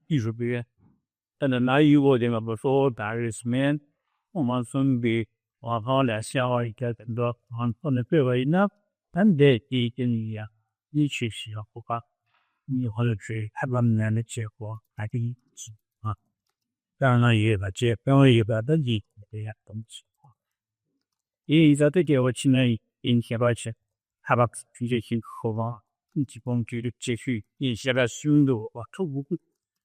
艺术表演。但是那有我这个不说大日里面，我们准备往好来小一个更多，可能别为呢，但得第一个你呀，你去需要不搞，你或者去还不难的结果，还可以啊。当然了，也把这本来也把的你这样东西。也在这个我现在影响到去，还把这些辛苦吧，你基本就是继续也现在修路哇，徒步，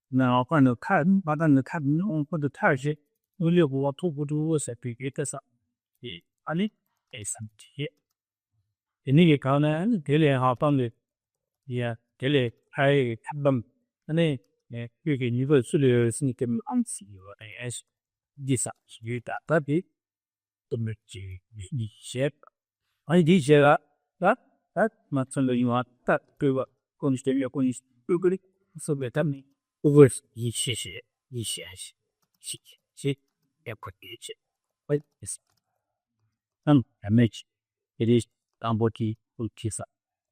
那反正看把咱们看弄或者太些，我留我徒步都是别个上，安尼会身体，你个讲呢，这里哈当的，也这里还看不，那呢，这个你不是了是你跟安子有的，是，第三是有的，特别。都没去理解，而理解了，嘛，真的因为他对我讲的越讲越对不对？所以他们不是一些也不理解，我也是，还没去，也得当不起不提上，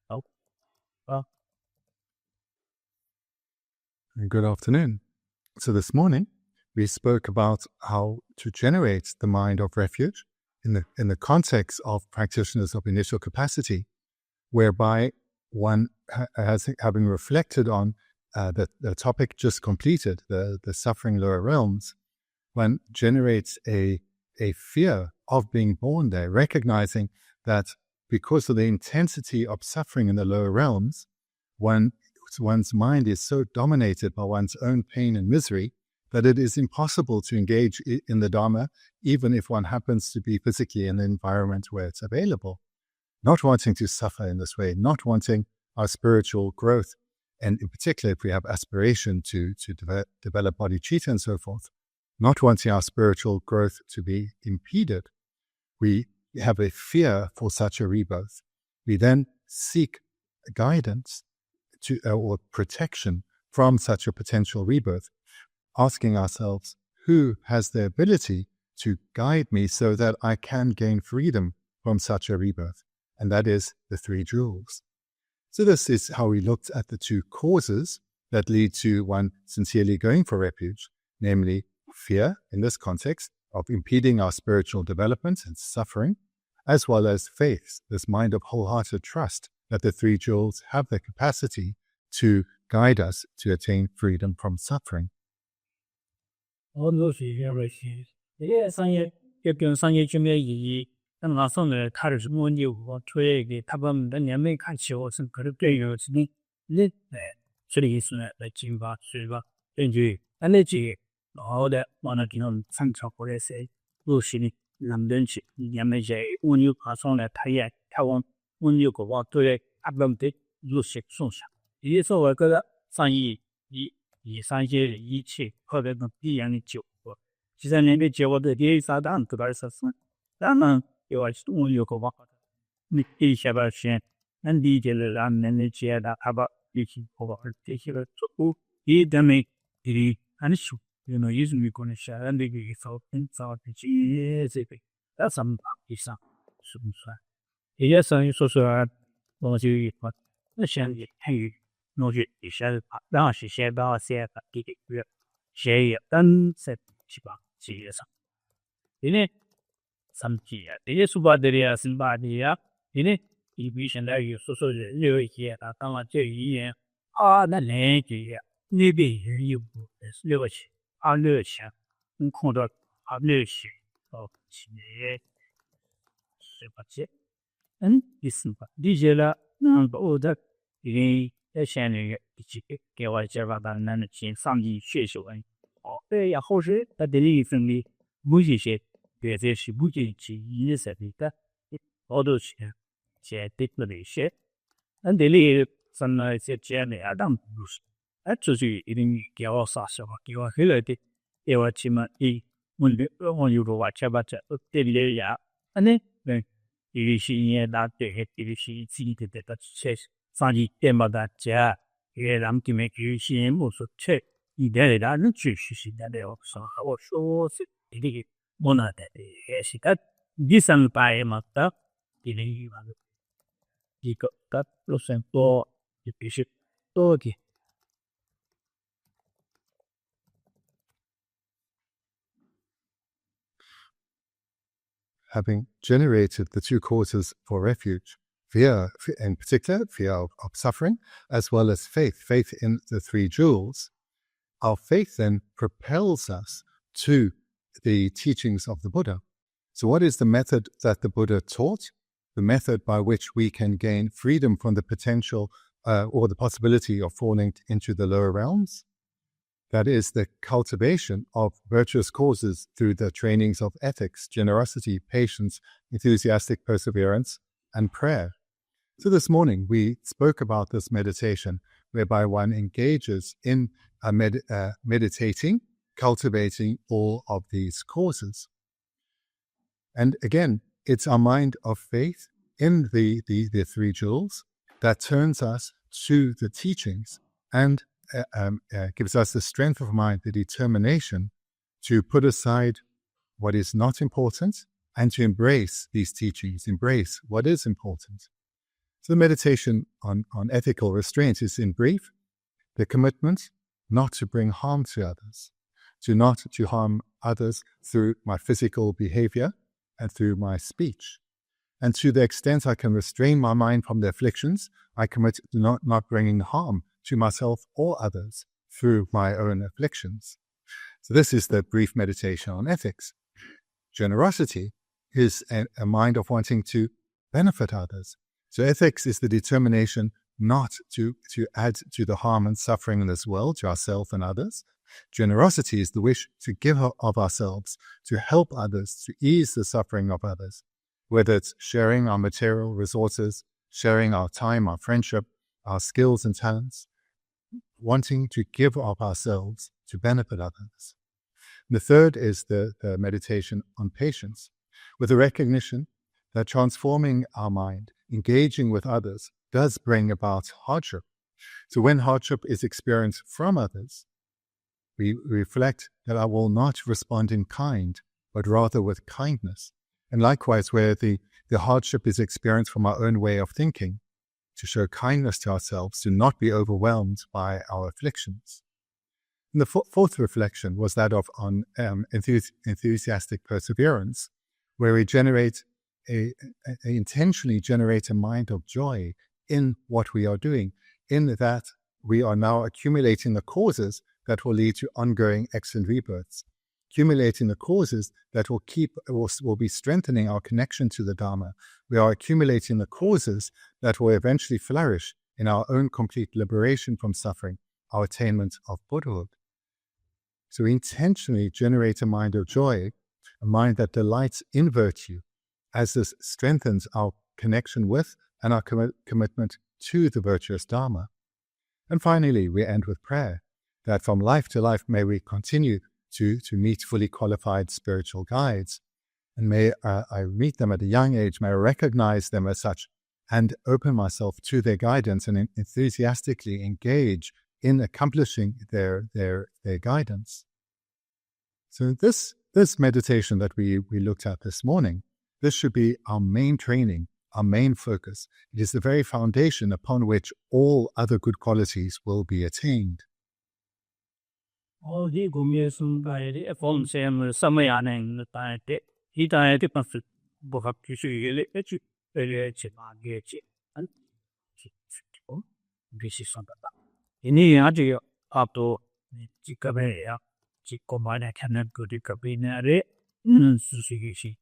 好啊。Good afternoon. So this morning we spoke about how to generate the mind of refuge in the context of practitioners of initial capacity, whereby one having reflected on the topic just completed, the suffering lower realms, one generates a fear of being born there, recognizing that because of the intensity of suffering in the lower realms, one's mind is so dominated by one's own pain and misery that it is impossible to engage in the Dharma, even if one happens to be physically in an environment where it's available. Not wanting to suffer in this way, not wanting our spiritual growth, and in particular if we have aspiration to develop bodhicitta and so forth, not wanting our spiritual growth to be impeded, we have a fear for such a rebirth. We then seek guidance or protection from such a potential rebirth, asking ourselves, who has the ability to guide me so that I can gain freedom from such a rebirth? And that is the three jewels. So this is how we looked at the two causes that lead to one sincerely going for refuge, namely fear, in this context, of impeding our spiritual development and suffering, as well as faith, this mind of wholehearted trust that the three jewels have the capacity to guide us to attain freedom from suffering. 我都是这样些，这些商业要跟商业区别意义，那马上呢，他的什么业务啊，推给他们的年没看起，我是可能对有事情，那这里意思呢，来进发是吧？根据那这好的，完了给他们参照过来些，都是呢，能东西，年没些，我有爬上来，他也他往我有个话对阿本的入些送上，也是我觉得商业以上些一切或者能必然的结果，其实人的结果的第三档得到是什么？当然有我有个话，你一下把先，那理解了让人的解答，他把理解好吧，这些个做一点没的很少。You know, usually going to share and they get so inside the GSP. That's some is some算。也是说说，我就一个，那现在还有，我就一下子把，然后是先把先把这个月，先也等在七八几上。因为什么几啊？这些书包的呀，什么的呀？因为你比现在有说说人有一些啊，当然这语言啊，那年纪呀，那边也有六个钱。6千，我看到6千，去年18节，第四吧，理解了，我的在现在给我介绍的那些上级学习完，对呀，后续他的一生的某些别的是不仅是意识的，好多钱得了那些，这里什么些钱的啊，当不是。就是一定给我啥时候给我回来的，给我起码我有个话吃吧吃，这里呀，有些也拿对，有些自己的吃，生意点嘛的吃，也让他们有些没说吃，一点的那继续是那的我说是这里没那的，也是的，第三排嘛的，这里嘛的，一个的路线多，就必须多的。having generated the two causes for refuge, fear, in particular, fear of suffering, as well as faith in the three jewels, our faith then propels us to the teachings of the Buddha. So what is the method that the Buddha taught? The method by which we can gain freedom from the potential or the possibility of falling into the lower realms? That is the cultivation of virtuous causes through the trainings of ethics, generosity, patience, enthusiastic perseverance, and prayer. So this morning we spoke about this meditation whereby one engages in meditating, cultivating all of these causes. And again, it's our mind of faith in the three jewels that turns us to the teachings and gives us the strength of mind, the determination to put aside what is not important and to embrace these teachings, embrace what is important. So the meditation on ethical restraint is, in brief, the commitment not to bring harm to others, not to harm others through my physical behavior and through my speech. And to the extent I can restrain my mind from the afflictions, I commit to not bringing harm to myself or others through my own afflictions. So this is the brief meditation on ethics. Generosity is a mind of wanting to benefit others. So ethics is the determination not to add to the harm and suffering in this world to ourselves and others. Generosity is the wish to give of ourselves, to help others, to ease the suffering of others, whether it's sharing our material resources, sharing our time, our friendship, our skills and talents, wanting to give of ourselves to benefit others. And the third is the meditation on patience, with the recognition that transforming our mind, engaging with others, does bring about hardship. So when hardship is experienced from others, we reflect that I will not respond in kind, but rather with kindness. And likewise, where the hardship is experienced from our own way of thinking, to show kindness to ourselves, to not be overwhelmed by our afflictions. And the fourth reflection was that of on enthusiastic perseverance, where we intentionally generate a mind of joy in what we are doing, in that we are now accumulating the causes that will lead to ongoing excellent rebirths, accumulating the causes that will be strengthening our connection to the Dharma. We are accumulating the causes that will eventually flourish in our own complete liberation from suffering, our attainment of Buddhahood. So we intentionally generate a mind of joy, a mind that delights in virtue, as this strengthens our connection with and our commitment to the virtuous Dharma. And finally, we end with prayer, that from life to life may we continue to meet fully qualified spiritual guides. And may I meet them at a young age, may I recognize them as such, and open myself to their guidance and enthusiastically engage in accomplishing their guidance. So this meditation that we looked at this morning, this should be our main training, our main focus. It is the very foundation upon which all other good qualities will be attained. All the Gumiasum by the phone same Samayan, the diet, he died the perfect book of Kishu, and this is something. In the idea of the Chicabea, Chicomana cannot go to Cabinare, Sushi,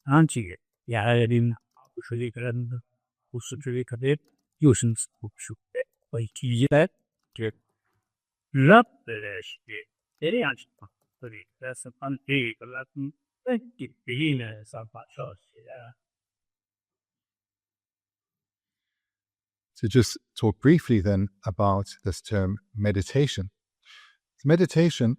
Anchi, Yarin, usually grand, who should really cadet, using shoot by key that. Love the shit. Very anxious. That's a fun day, but let me be in some shows. To just talk briefly then about this term meditation. Meditation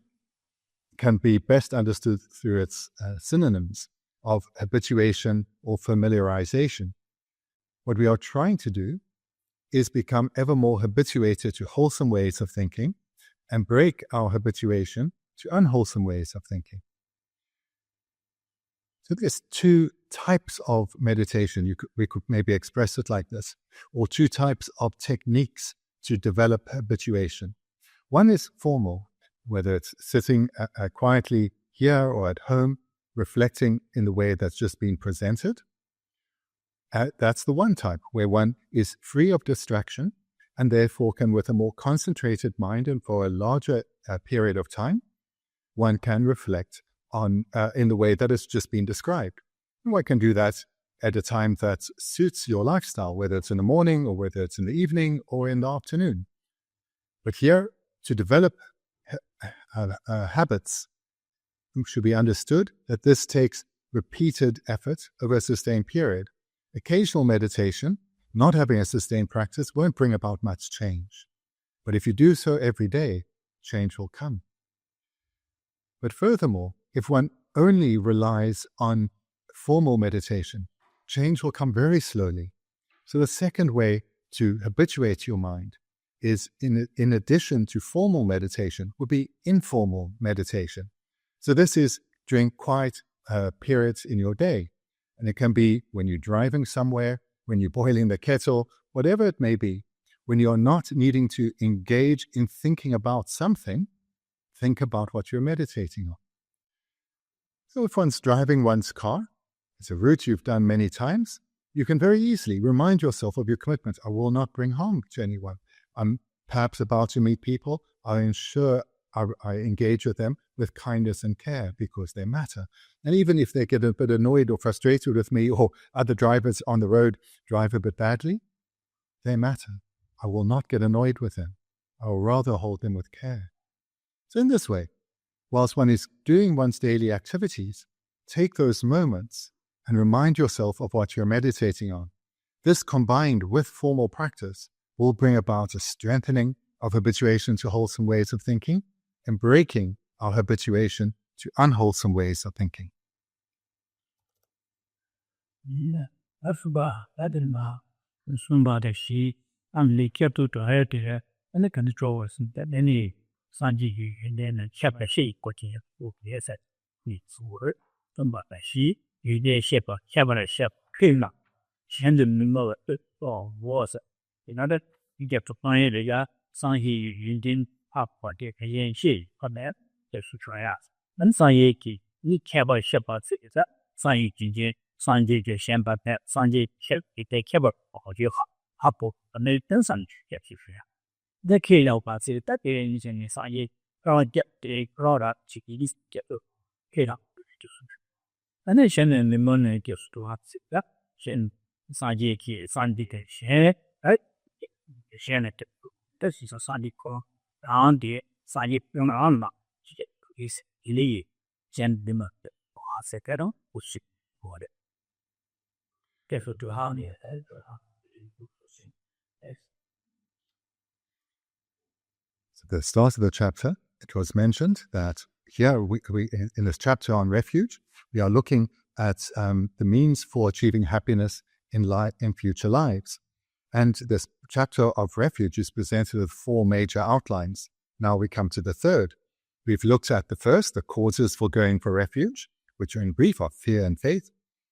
can be best understood through its synonyms of habituation or familiarization. What we are trying to do is become ever more habituated to wholesome ways of thinking and break our habituation to unwholesome ways of thinking. So there's two types of meditation. We could maybe express it like this, or two types of techniques to develop habituation. One is formal, whether it's sitting quietly here or at home, reflecting in the way that's just been presented. That's the one type, where one is free of distraction and therefore can, with a more concentrated mind and for a larger period of time, one can reflect on in the way that has just been described. And one can do that at a time that suits your lifestyle, whether it's in the morning or whether it's in the evening or in the afternoon. But here, to develop habits, it should be understood that this takes repeated effort over a sustained period. Occasional meditation, not having a sustained practice, won't bring about much change. But if you do so every day, change will come. But furthermore, if one only relies on formal meditation, change will come very slowly. So the second way to habituate your mind is, in addition to formal meditation, would be informal meditation. So this is during quiet periods in your day. And it can be when you're driving somewhere, when you're boiling the kettle, whatever it may be. When you're not needing to engage in thinking about something, think about what you're meditating on. So if one's driving one's car, it's a route you've done many times, you can very easily remind yourself of your commitment. I will not bring harm to anyone. I'm perhaps about to meet people. I ensure I engage with them with kindness and care because they matter. And even if they get a bit annoyed or frustrated with me, or other drivers on the road drive a bit badly, they matter. I will not get annoyed with them. I will rather hold them with care. So in this way, whilst one is doing one's daily activities, take those moments and remind yourself of what you're meditating on. This, combined with formal practice, will bring about a strengthening of habituation to wholesome ways of thinking and breaking our habituation to unwholesome ways of thinking. At the start of the chapter, it was mentioned that here, we in this chapter on refuge, we are looking at the means for achieving happiness in future lives. And this chapter of refuge is presented with four major outlines. Now we come to the third. We've looked at the first, the causes for going for refuge, which are in brief are fear and faith.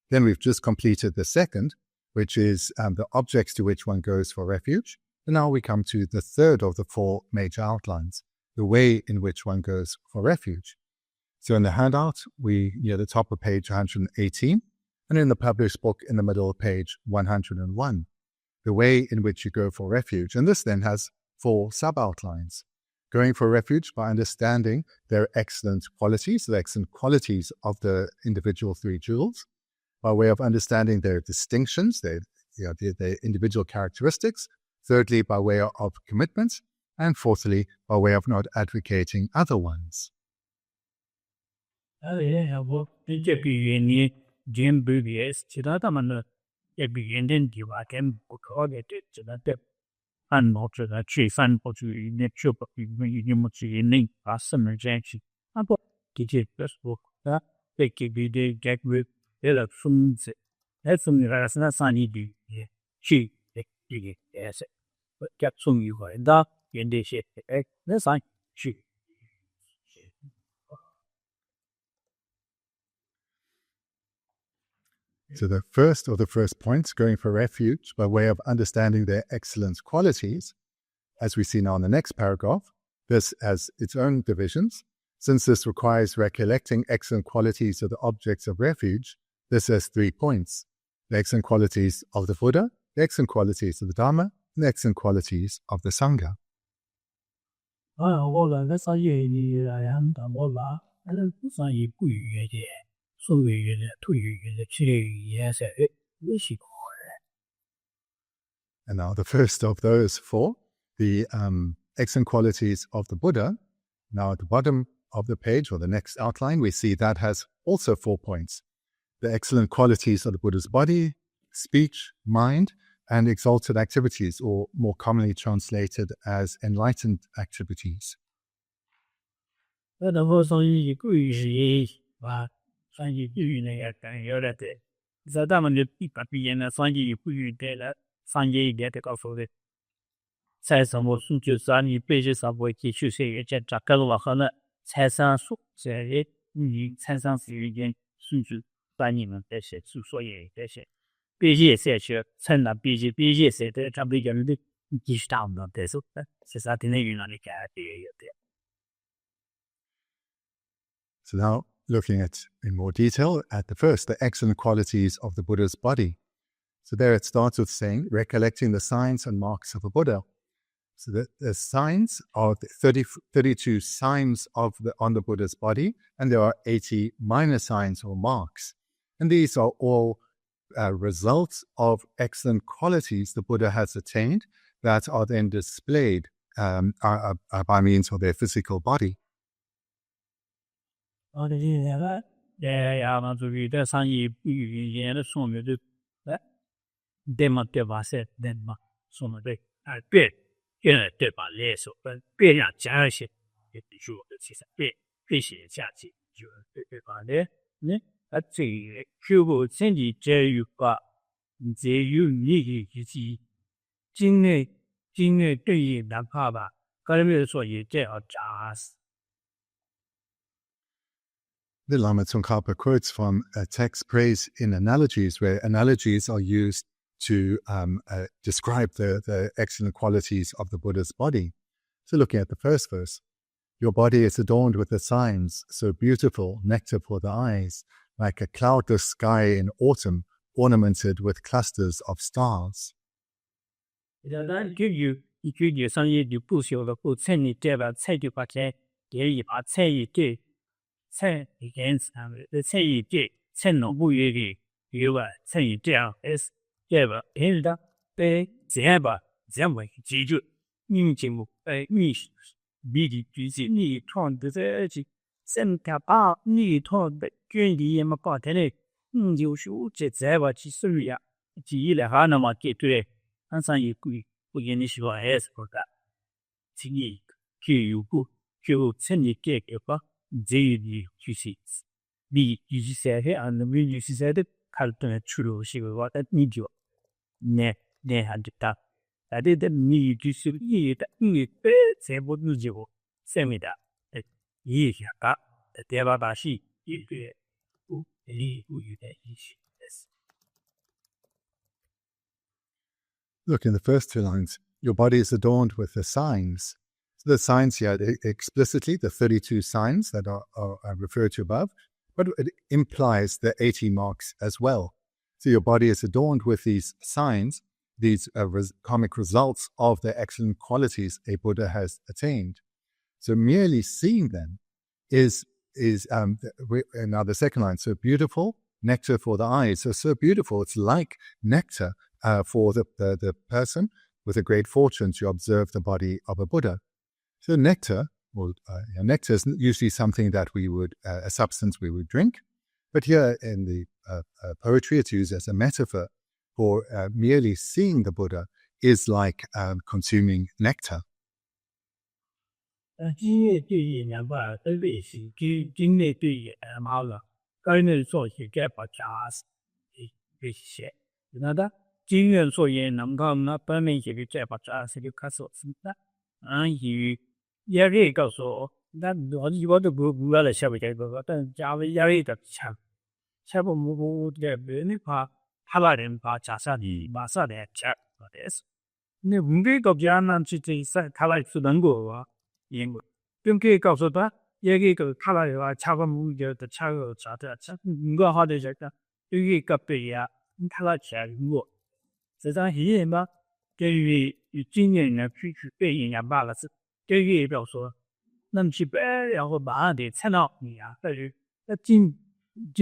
Then we've just completed the second, which is the objects to which one goes for refuge. And now we come to the third of the four major outlines, the way in which one goes for refuge. So in the handout, we near the top of page 118, and in the published book in the middle of page 101, the way in which you go for refuge. And this then has four sub-outlines. Going for refuge by understanding their excellent qualities, the excellent qualities of the individual three jewels, by way of understanding their distinctions, their individual characteristics. Thirdly, by way of commitment. And fourthly, by way of not advocating other ones. So the first points, going for refuge by way of understanding their excellent qualities, as we see now in the next paragraph, this has its own divisions. Since this requires recollecting excellent qualities of the objects of refuge, this has 3 points: the excellent qualities of the Buddha, the excellent qualities of the Dharma, and the excellent qualities of the Sangha. And now the first of those 4, the excellent qualities of the Buddha. Now at the bottom of the page, or the next outline, we see that has also 4 points: the excellent qualities of the Buddha's body, speech, mind, and exalted activities, or more commonly translated as enlightened activities. So now, looking at in more detail at the first, the excellent qualities of the Buddha's body. So there it starts with saying, recollecting the signs and marks of a Buddha. So the signs are the 32 signs on the Buddha's body, and there are 80 minor signs or marks. And these are all results of excellent qualities the Buddha has attained that are then displayed by means of their physical body. The Lama Tsongkhapa quotes from a text praise in analogies, where analogies are used to describe the excellent qualities of the Buddha's body. So looking at the first verse, your body is adorned with the signs, so beautiful, nectar for the eyes, like a cloudless sky in autumn, ornamented with clusters of stars. Look in the first 2 lines. Your body is adorned with the signs. So the signs here, explicitly, the 32 signs that are referred to above, but it implies the 80 marks as well. So your body is adorned with these signs, these karmic results of the excellent qualities a Buddha has attained. So merely seeing them is now the second line, so beautiful, nectar for the eyes. So beautiful, it's like nectar for the person with a great fortune to observe the body of a Buddha. So nectar, nectar is usually something that we would, a substance we would drink, but here in the poetry it's used as a metaphor for merely seeing the Buddha is like consuming nectar. 얘기 그 카라가 차가 문제도 차가 자다 이거 하도 저다 여기 갑이야 카라 차 뭐这张戏嘛对于今年的具体背景也罢了是对于表说那么去白然后马上得看到你啊但是那进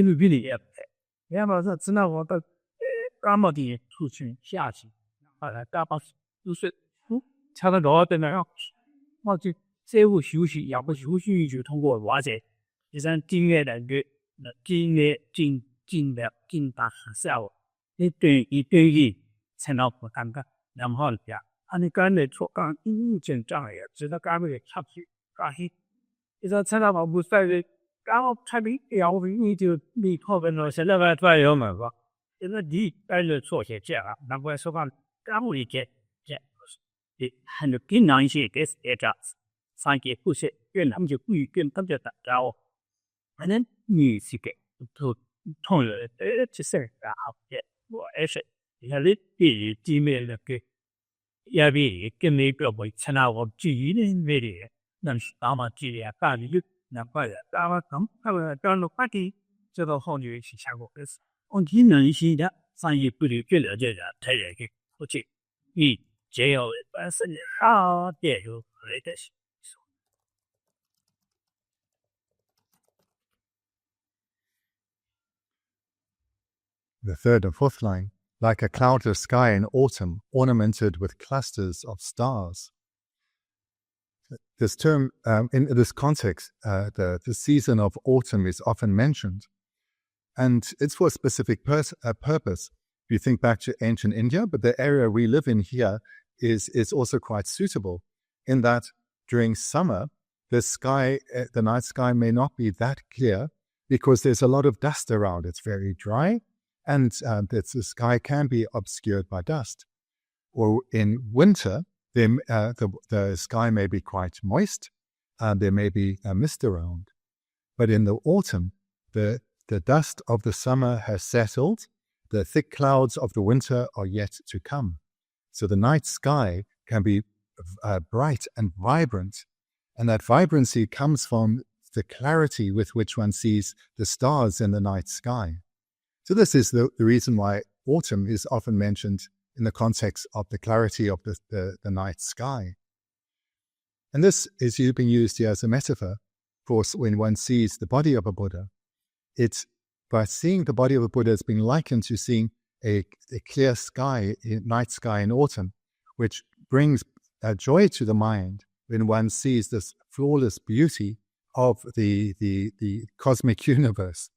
入比例也不太要么是只能我的干嘛的出去下去后来干嘛就是差不多在那样我就债务休息要不休息就通过哇塞第三订阅的个订阅进大下午一对一才能不尴尬然后呀你干的错干紧张呀知道干不的差不多干黑一张才能不在的干我产品要不你就没靠本了现在外头有嘛吧现在你干的错些这样难怪说干不的这很多经常一些给这样子上给不是越南就不跟他们就打招呼反正你是给都同了这事啊好些我也是你看你第地面那个也比跟那个我参加我记忆的那里那是大嘛记忆啊干的就难怪的大嘛他们干了快递这个后面去下过的是我经常一些的上也不了解了这个太热给我去只有本身好点有回的是 The third and fourth line, like a cloudless sky in autumn, ornamented with clusters of stars. This term, in this context, the season of autumn is often mentioned, and it's for a specific purpose. If you think back to ancient India, but the area we live in here is also quite suitable in that during summer, the night sky may not be that clear because there's a lot of dust around. It's very dry. And the sky can be obscured by dust. Or in winter, the sky may be quite moist, and there may be a mist around. But in the autumn, the dust of the summer has settled, the thick clouds of the winter are yet to come. So the night sky can be bright and vibrant, and that vibrancy comes from the clarity with which one sees the stars in the night sky. So this is the reason why autumn is often mentioned in the context of the clarity of the night sky. And this is being used here as a metaphor for when one sees the body of a Buddha. It's by seeing the body of a Buddha has been likened to seeing a clear sky, night sky in autumn, which brings joy to the mind when one sees this flawless beauty of the cosmic universe.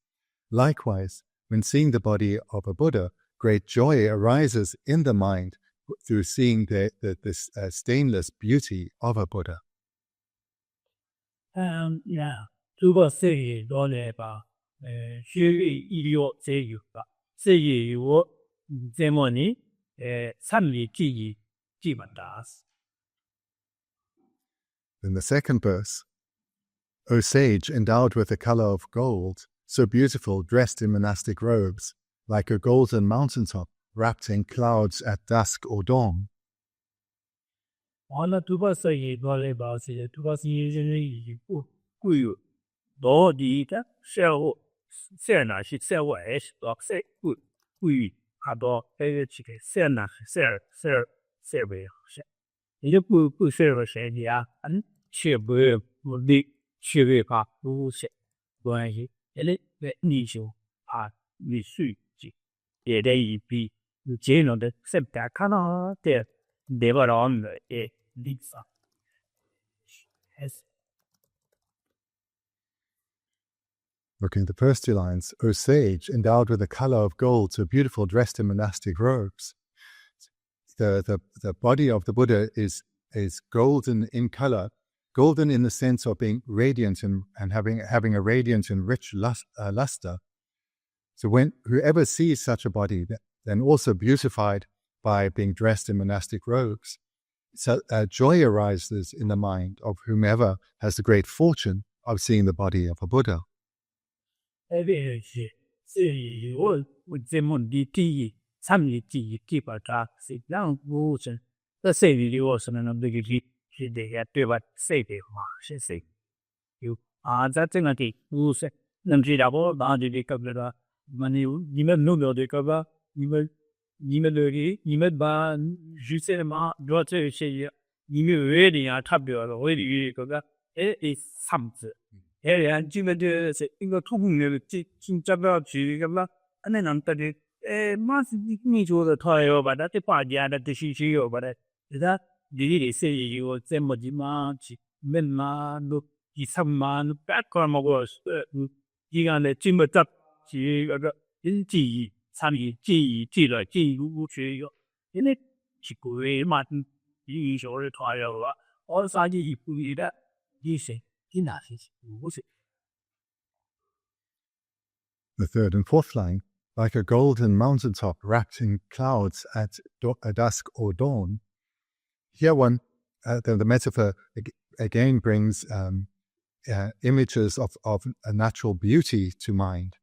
Likewise, when seeing the body of a Buddha, great joy arises in the mind through seeing this stainless beauty of a Buddha. Yeah, 如果是以多来吧，学医疗这有吧，是以我这么呢，参与基本大事。In the second verse, O sage endowed with the color of gold, so beautiful, dressed in monastic robes, like a golden mountaintop wrapped in clouds at dusk or dawn. 完了，都把生意做来吧，是都把生意人已不贵有，到底的社会，社那是社会还是多社贵，还多这个这个社那社会是，你就不社会生意啊，社会目的社会化不是关系。你就你数据也得一笔，这样的是不看到的，对不上的历史。Looking at the first two lines, O sage, endowed with the color of gold, so beautiful, dressed in monastic robes. The body of the Buddha is golden in color, golden in the sense of being radiant and having a radiant and rich luster. So when whoever sees such a body, then also beautified by being dressed in monastic robes, so joy arises in the mind of whomever has the great fortune of seeing the body of a Buddha. 在这个地不是，那么这家伙拿着这个了，你们弄了这个吧，你们把预算嘛，主要这些你们为的呀，差不多了，为的这个三子，人这个就是一个土工的，这不要去个嘛，那能得的，马是你说的他要把它的把家的这些要把它，是的，你是有这么的嘛去，门嘛都。第三嘛，别个嘛个依家呢，这么杂是那个经济参与记了记录学个，因为是贵嘛，你说的太了吧？我啥子也不记得，你说你哪些不是？ The third and fourth line, like a golden mountaintop wrapped in clouds at dusk or dawn. Here one, the metaphor again brings images of a natural beauty to mind.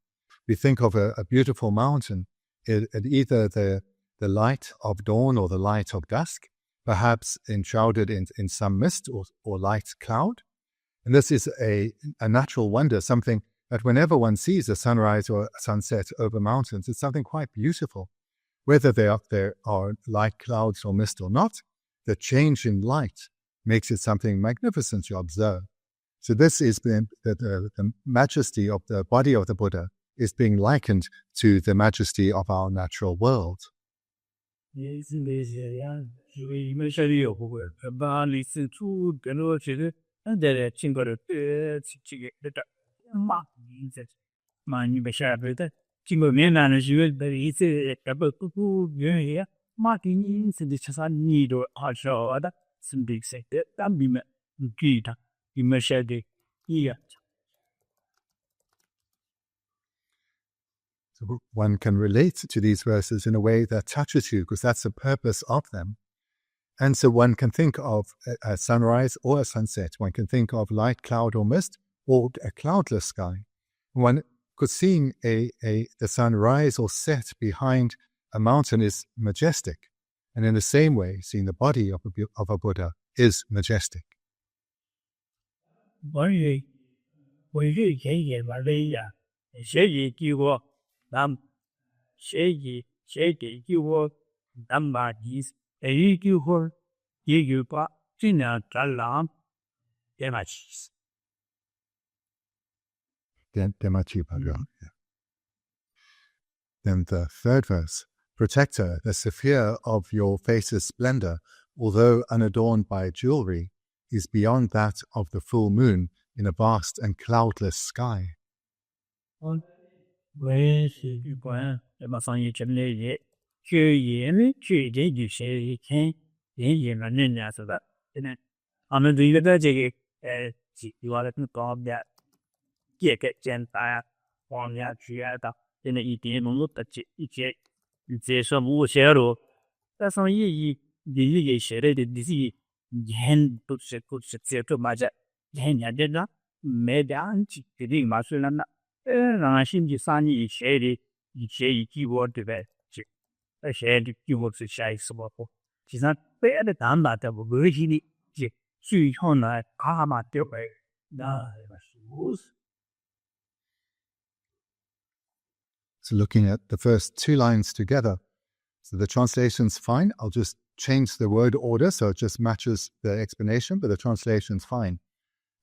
We think of a beautiful mountain, either the light of dawn or the light of dusk, perhaps enshrouded in some mist or light cloud. And this is a natural wonder, something that whenever one sees a sunrise or a sunset over mountains, it's something quite beautiful. Whether there are light clouds or mist or not, the change in light makes it something magnificent to observe. So this is the majesty of the body of the Buddha is being likened to the majesty of our natural world. So one can relate to these verses in a way that touches you, because that's the purpose of them. And so one can think of a sunrise or a sunset. One can think of light cloud or mist or a cloudless sky. One could seeing the sun rise or set behind a mountain is majestic. And in the same way, seeing the body of a Buddha is majestic. Then the third verse, Protector, the sphere of your face's splendor, although unadorned by jewelry, is beyond that of the full moon in a vast and cloudless sky. So looking at the first two lines together, so the translation's fine. I'll just change the word order so it just matches the explanation, but the translation's fine.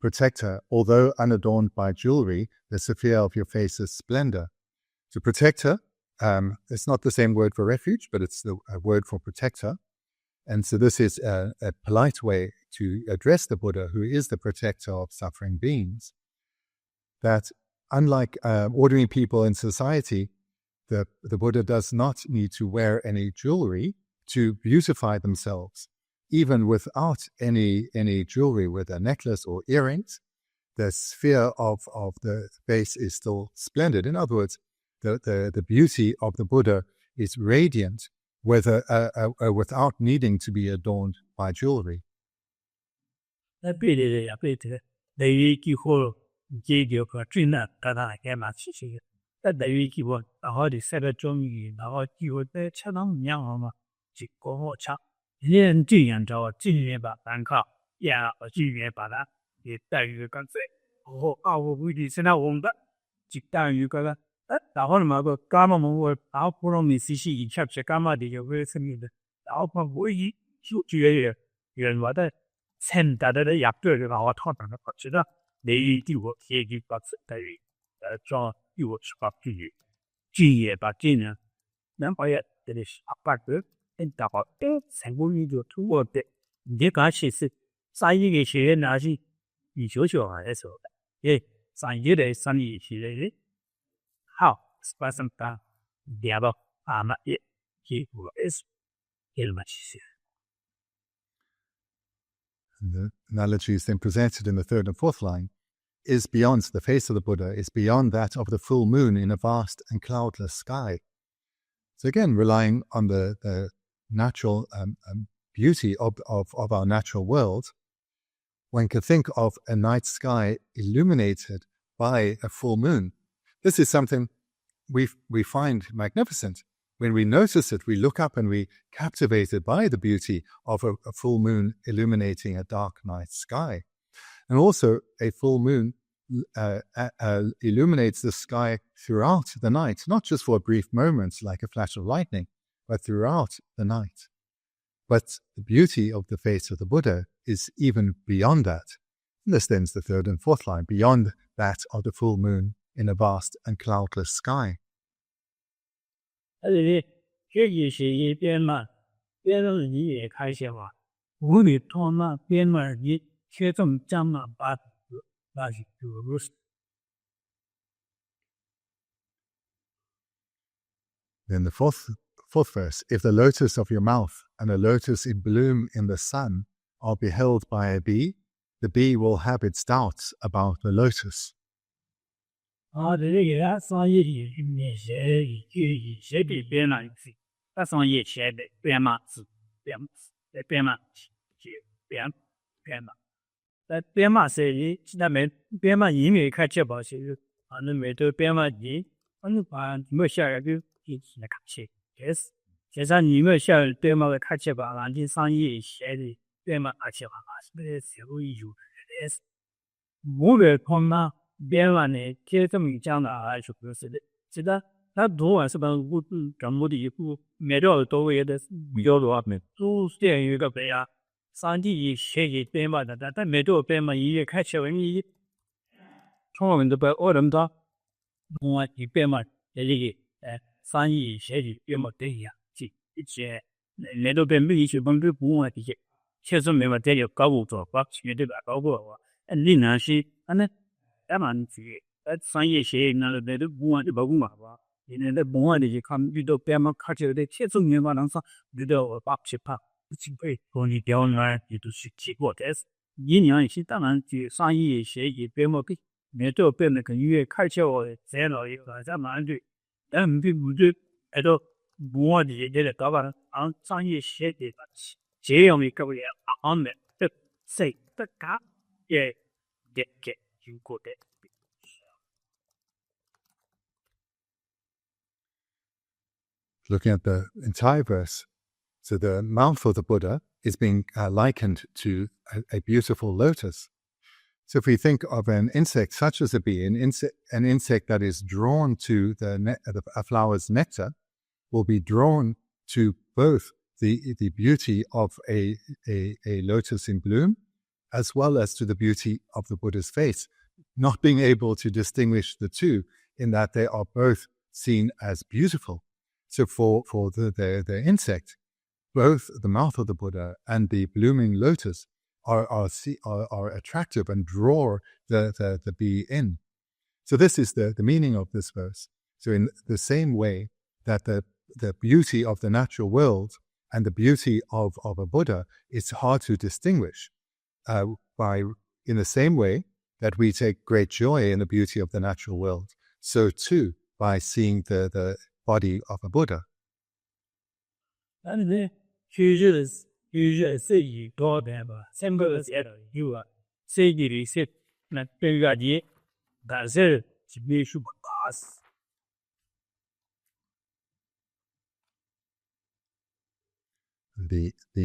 Protector, although unadorned by jewelry, the sphere of your face's splendor. So protector, it's not the same word for refuge, but it's a word for protector. And so this is a polite way to address the Buddha, who is the protector of suffering beings. That unlike ordinary people in society, the Buddha does not need to wear any jewelry to beautify themselves. Even without any jewelry, with a necklace or earrings, the sphere of the face is still splendid. In other words, the beauty of the Buddha is radiant, whether without needing to be adorned by jewelry. we did not want that. Jiktan, you got the Honma, Gamma, our problem is she capture Gamma, the very similar. Our we shoot you here. What I send that the actor our thought and the consider. They do what he gives us the draw you would stop to you. G. Batina. Then by it, there is a partner and double it, and we do two work it. The guy is saying a share Nazi. You show your eyes. Yea, sign you a sunny she. How? Spasm down. The other armor it. He is ill much. The analogy is then presented in the third and fourth line, is beyond the face of the Buddha, is beyond that of the full moon in a vast and cloudless sky. So again, relying on the natural beauty of our natural world, one can think of a night sky illuminated by a full moon. This is something we find magnificent. When we notice it, we look up and we're captivated by the beauty of a full moon illuminating a dark night sky. And also, a full moon illuminates the sky throughout the night, not just for a brief moment like a flash of lightning, but throughout the night. But the beauty of the face of the Buddha is even beyond that. And this then is the third and fourth line, beyond that of the full moon in a vast and cloudless sky. 这也是一边嘛，边上你也开些话，无理托那边嘛，你却这么讲嘛，把那是就是。Then the fourth verse, if the lotus of your mouth and a lotus in bloom in the sun are beheld by a bee, the bee will have its doubts about the lotus. 这个商业里面写的边嘛是，那商业写的边嘛是边嘛在边嘛是你那边边嘛里面看这包是，那没得边嘛你，把没下来就一起来看去，现在你们下边嘛看去吧，俺这商业写的边嘛看去吧，是不是社会有是，无论从哪。边嘛呢，这这么讲的啊，是不是的？是的，他读完是吧？我全部的一部每条都为的比较多没，主线有一个边啊，上帝写一边嘛的，但每条边嘛也开起来你，从我们这边二人多，我一边嘛这里上帝写的边嘛对呀，这一些每条边没一些帮助不完的些，确实没嘛这有搞不做，把绝对把搞不好，你那是那。man商业协议那那都不完就不嘛吧，因为不完的就看遇到别嘛看起来的切中年嘛，能说遇到我爸去怕不经费，和你调那也都是结果的。一年是当然就商业协议别嘛给，没到别那个月开销我在了以后再慢对，但并不对，都不完的也得搞吧，商业协议这样的各位们的谁的家也得给。Looking at the entire verse, so the mouth of the Buddha is being likened to a beautiful lotus. So if we think of an insect such as a bee, an insect that is drawn to a flower's nectar will be drawn to both the beauty of a lotus in bloom as well as to the beauty of the Buddha's face, not being able to distinguish the two in that they are both seen as beautiful. So for the insect, both the mouth of the Buddha and the blooming lotus are attractive and draw the bee in. So this is the meaning of this verse. So in the same way that the beauty of the natural world and the beauty of a Buddha is hard to distinguish, in the same way that we take great joy in the beauty of the natural world, so too by seeing the body of a Buddha. The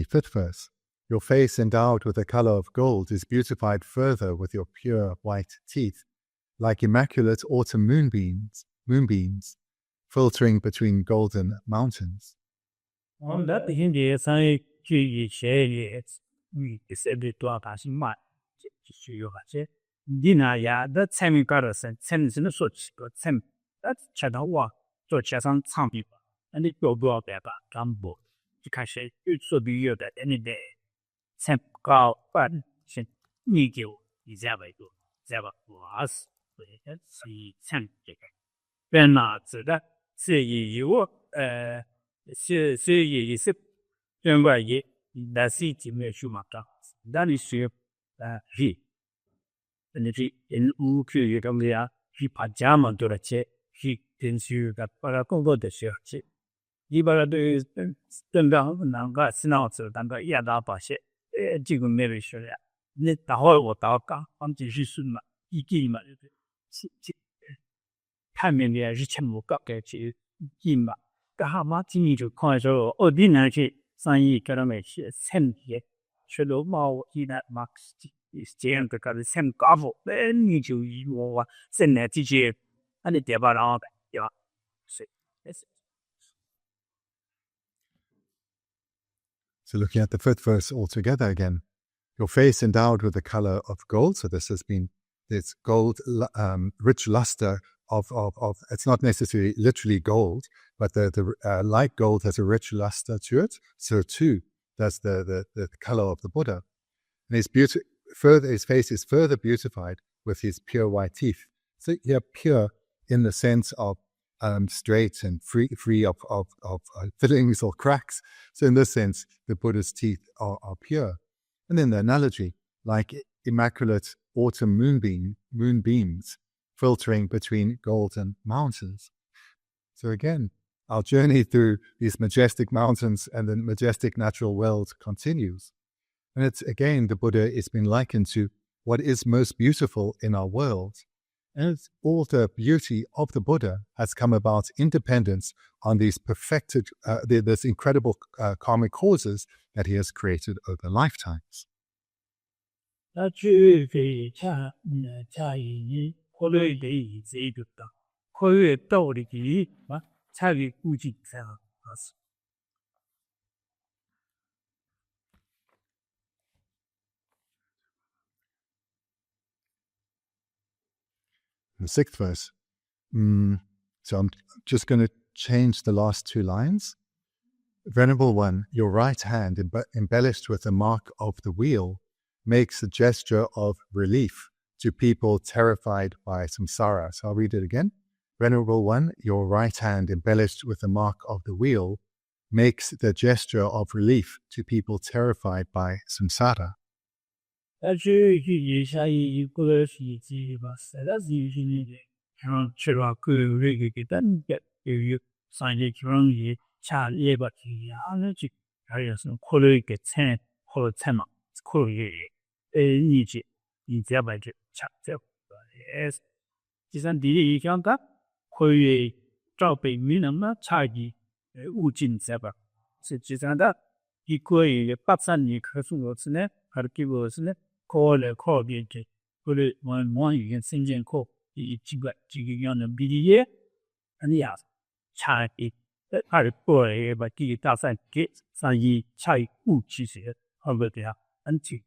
fifth verse, Your face endowed with the color of gold is beautified further with your pure white teeth, like immaculate autumn moonbeams, filtering between golden mountains. On that Hindi sang ki share we disabled to our Dina ya that same garrison sends in a such but same that's Chadawa, so Chasan Sampi, and it go go there about Gambo. You can say it should be you that any day. Same go, but she need you, is ever do, ever was, see, same chicken. When not that, see you, see is it, then why ye, the city may shoot my tongue. That is she, he. And if in Uku, you come here, he pajama to the chair, he thinks you got Paracongo the church. Ibara do stand down and got snouts and got Yadapa shit, Jigu Mary Shria. Let the whole talka until she soon eat time in the rich and woke up at you. Gimba. Kahama Tini to conjure ordinary San Caramage, send here. Should no more in that max is jam to cut the same gobble. Then you send that teacher and it about all that. Yeah. So looking at the fifth verse altogether again, your face endowed with the color of gold. So this has been this gold, rich luster of it's not necessarily literally gold, but the light gold has a rich luster to it. So too, that's the color of the Buddha. And his face is further beautified with his pure white teeth. So here, pure in the sense of straight and free of fillings or cracks. So in this sense, the Buddha's teeth are pure. And then the analogy, like immaculate autumn moonbeams filtering between golden mountains. So again, our journey through these majestic mountains and the majestic natural world continues. And it's again, the Buddha is been likened to what is most beautiful in our world. And all the beauty of the Buddha has come about independence on these perfected, this incredible karmic causes that he has created over lifetimes. The sixth verse. So I'm just going to change the last two lines. Venerable One, your right hand embellished with the mark of the wheel makes a gesture of relief to people terrified by samsara. So I'll read it again. Venerable One, your right hand embellished with the mark of the wheel makes the gesture of relief to people terrified by samsara. That's usually get you sign it wrongly, child labor, allergic areas and colleague get 10 whole 10 months, colleague, need it, in their budget, chapter. Yes, isn't the younger, colleague, dropping minimum charge, Ujin Zebra. Such as that, equally, but suddenly, Kersun, her keywords, call a call, put it one you can send and call. Jigging on the BDA, and yes, Chai, I boy, but he doesn't get some Chai Uchi over there until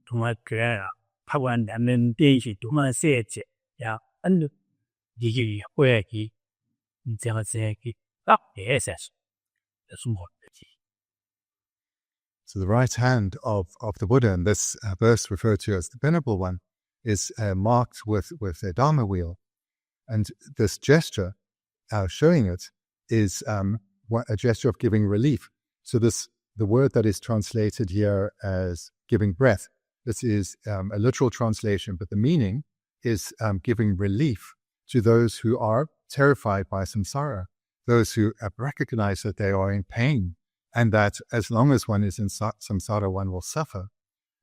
to my career, Pawan and then Daisy to my say, yeah, and Gigi, where he, yes, that's more. So the right hand of the Buddha, in this verse referred to as the Venerable One, is marked with a Dharma wheel. And this gesture, showing it, is a gesture of giving relief. So the word that is translated here as giving breath, this is a literal translation, but the meaning is giving relief to those who are terrified by samsara, those who recognize that they are in pain, and that as long as one is in samsara, one will suffer.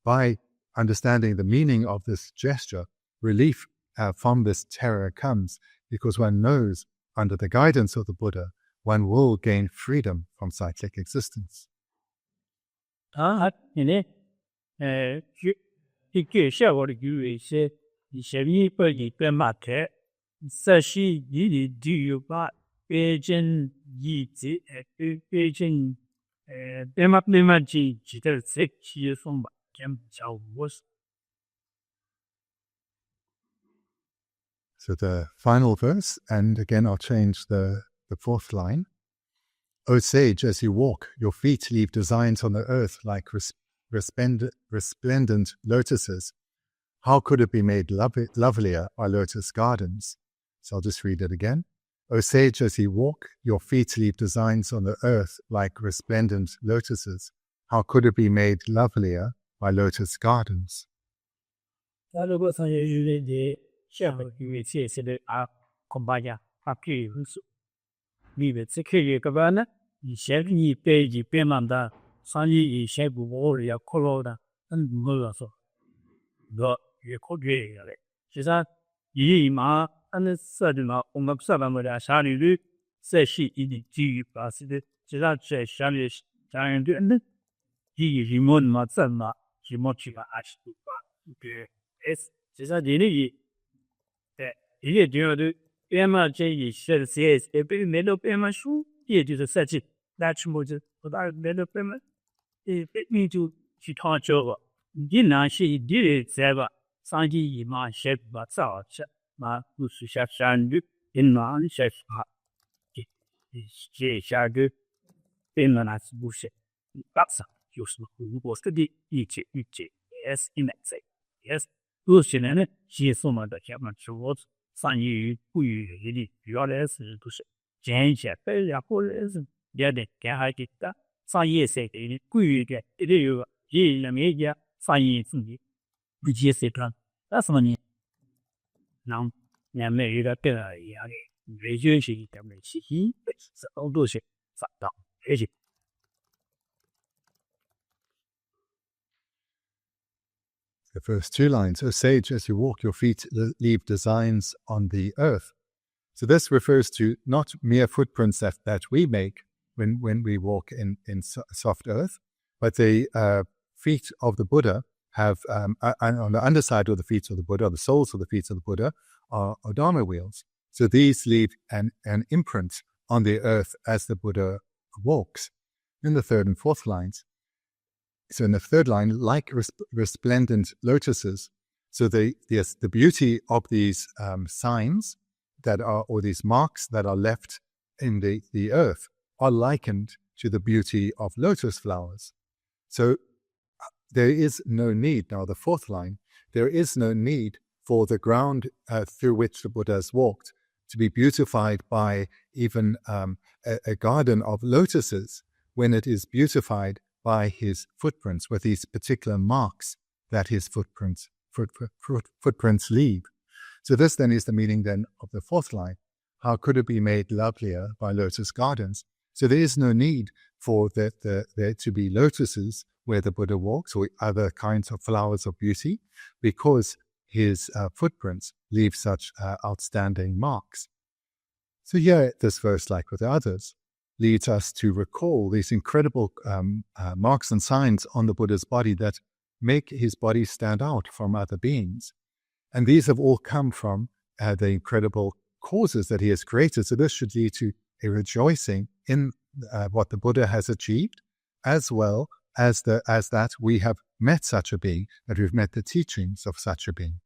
By understanding the meaning of this gesture, relief from this terror comes because one knows, under the guidance of the Buddha, one will gain freedom from cyclic existence. Geshe or you say, Chevy Purdy, Pemate, Sashi, Didi, do you but Beijing Yi, Beijing, Demaplimaji, Jitter, 6 years from Jem Chow was. So the final verse, and again I'll change the fourth line. O sage, as you walk, your feet leave designs on the earth like resplendent lotuses. How could it be made lovelier by lotus gardens? So I'll just read it again. O sage, as you walk, your feet leave designs on the earth like resplendent lotuses. How could it be made lovelier by lotus gardens? The first two lines, O sage, as you walk, your feet leave designs on the earth. So this refers to not mere footprints that we make when we walk in soft earth, but the feet of the Buddha have, and on the underside of the feet of the Buddha, the soles of the feet of the Buddha, are Dharma wheels. So these leave an imprint on the earth as the Buddha walks. In the third and fourth lines, so in the third line, like resplendent lotuses, so the beauty of these signs that are, or these marks that are left in the earth, are likened to the beauty of lotus flowers. So there is no need, now the fourth line, there is no need for the ground through which the Buddha has walked to be beautified by even a garden of lotuses, when it is beautified by his footprints, with these particular marks that his footprints leave. So this then is the meaning then of the fourth line. How could it be made lovelier by lotus gardens? So there is no need for there to be lotuses where the Buddha walks, or other kinds of flowers of beauty, because his footprints leave such outstanding marks. So here, this verse, like with the others, leads us to recall these incredible marks and signs on the Buddha's body that make his body stand out from other beings. And these have all come from the incredible causes that he has created. So this should lead to a rejoicing in what the Buddha has achieved, as well as that we have met such a being, that we've met the teachings of such a being.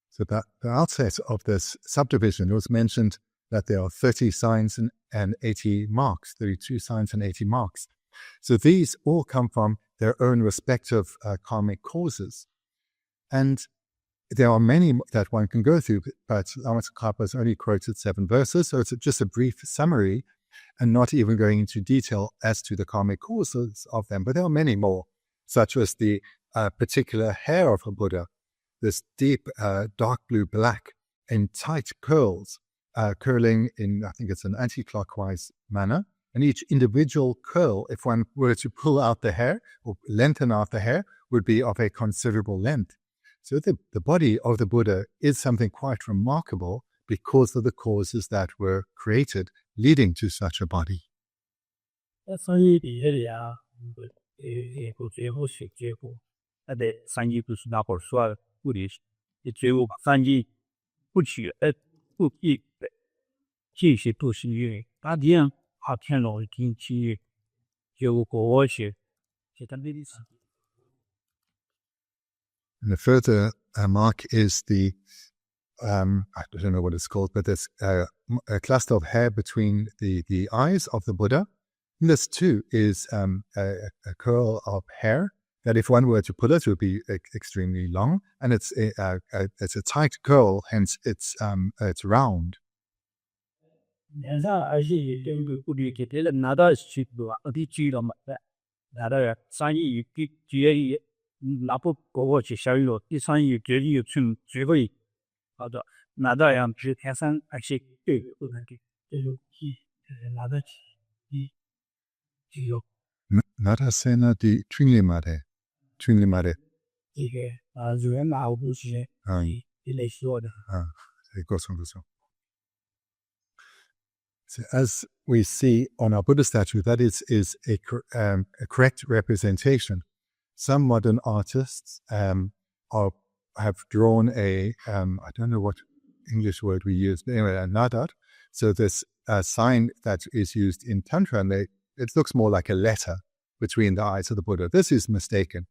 So that the outset of this subdivision was mentioned that there are 30 signs and 80 marks, 32 signs and 80 marks. So these all come from their own respective karmic causes. And there are many that one can go through, but Lama Tsongkhapa has only quoted 7 verses, so it's just a brief summary and not even going into detail as to the karmic causes of them. But there are many more, such as the particular hair of a Buddha, this deep dark blue black in tight curls, curling in, I think it's an anti-clockwise manner. And each individual curl, if one were to pull out the hair or lengthen out the hair, would be of a considerable length. So the body of the Buddha is something quite remarkable because of the causes that were created leading to such a body. And the further mark is the, I don't know what it's called, but there's a cluster of hair between the eyes of the Buddha. And this too is a curl of hair that if one were to pull it would be extremely long. And it's a tight curl, hence it's round. Nadasena di Trinlimare. So as we see on our Buddha statue, that is a correct representation. Some modern artists have drawn I don't know what English word we use, but anyway, a nadat. So this sign that is used in Tantra, and it looks more like a letter between the eyes of the Buddha. This is mistaken.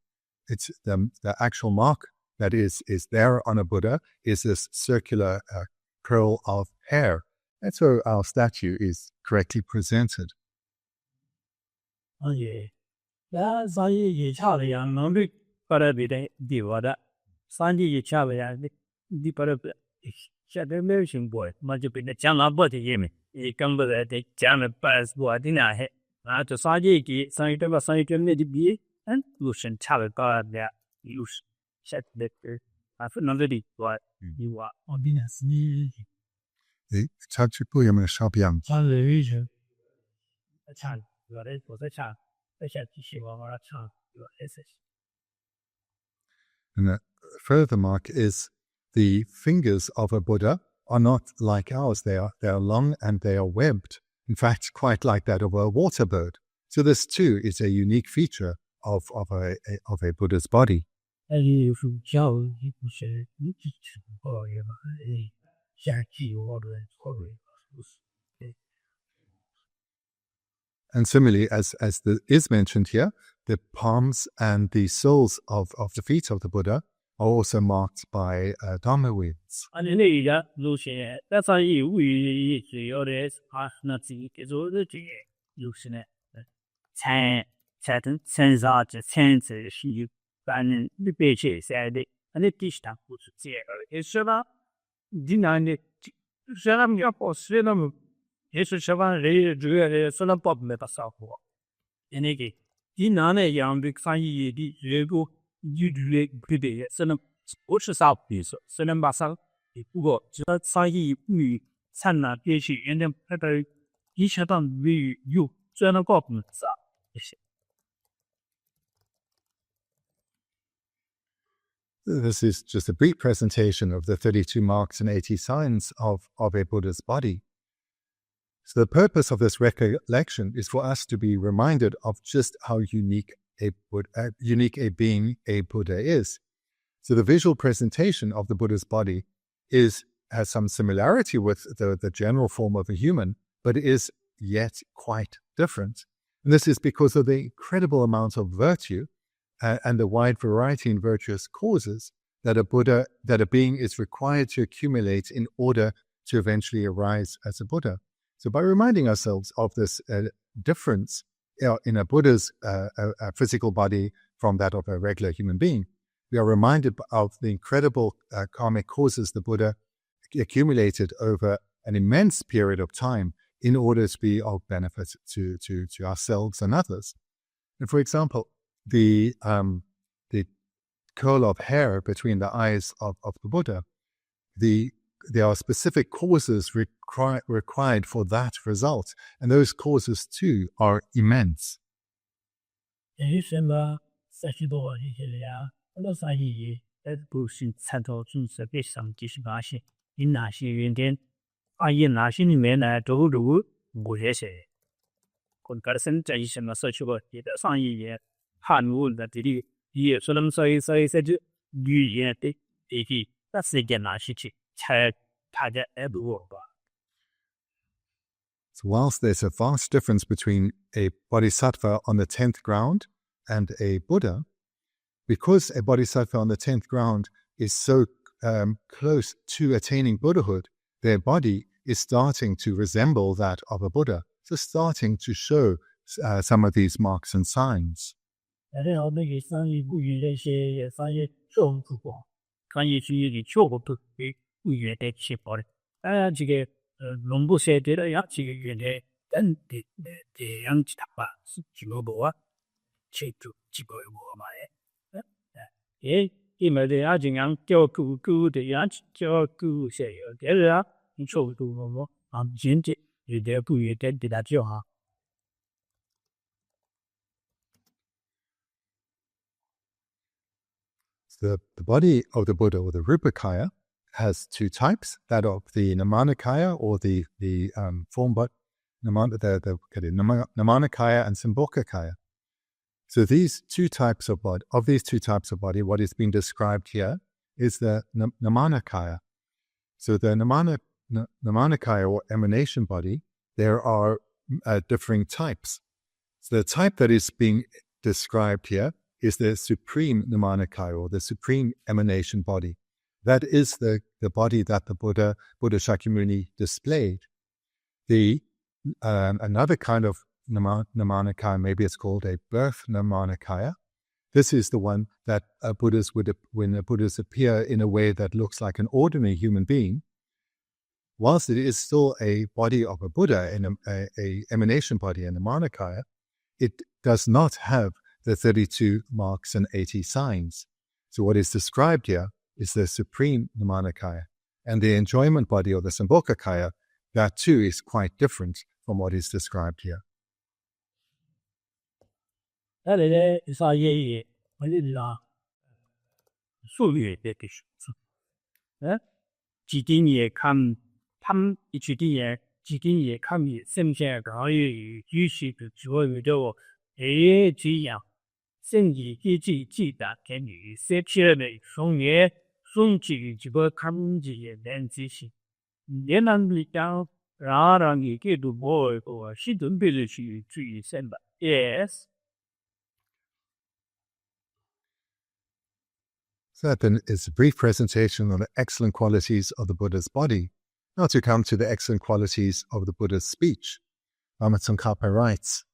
It's the actual mark that is there on a Buddha is this circular curl of hair. And so our statue is correctly presented. And the further mark is the fingers of a Buddha are not like ours. They are long and they are webbed. In fact, quite like that of a water bird. So this too is a unique feature of a Buddha's body. And similarly, as is mentioned here, the palms and the soles of the feet of the Buddha are also marked by Dharma wheels. This is just a brief presentation of the 32 marks and 80 signs of a Buddha's body. So the purpose of this recollection is for us to be reminded of just how unique a being a Buddha is. So the visual presentation of the Buddha's body has some similarity with the general form of a human, but it is yet quite different. And this is because of the incredible amount of virtue and the wide variety in virtuous causes that a being is required to accumulate in order to eventually arise as a Buddha. So by reminding ourselves of this difference in a Buddha's physical body from that of a regular human being, we are reminded of the incredible karmic causes the Buddha accumulated over an immense period of time in order to be of benefit to ourselves and others. And for example, the curl of hair between the eyes of the Buddha, there are specific causes required for that result, and those causes too are immense. So whilst there's a vast difference between a bodhisattva on the 10th ground and a Buddha, because a bodhisattva on the 10th ground is so close to attaining Buddhahood, their body is starting to resemble that of a Buddha. So starting to show some of these marks and signs. The body of the Buddha, or the Rupakaya, has two types: that of the Nirmanakaya, or the form body, Nirmanakaya and Sambhogakaya. So these two types of body, what is being described here is the Nirmanakaya. So the Nirmanakaya, or emanation body, there are differing types. So the type that is being described here is the supreme Nirmanakaya, or the supreme emanation body. That is the body that the Buddha Shakyamuni displayed. Another kind of Nirmanakaya, maybe it's called a birth Nirmanakaya. This is the one that when Buddhas appear in a way that looks like an ordinary human being, whilst it is still a body of a Buddha, a emanation body, a Nirmanakaya, it does not have the 32 marks and 80 signs. So what is described here is the supreme Nirmanakaya. And the enjoyment body, or the Sambhogakaya, that too is quite different from what is described here. Yes. So that then is a brief presentation on the excellent qualities of the Buddha's body. Now to come to the excellent qualities of the Buddha's speech. Lama Tsongkhapa writes,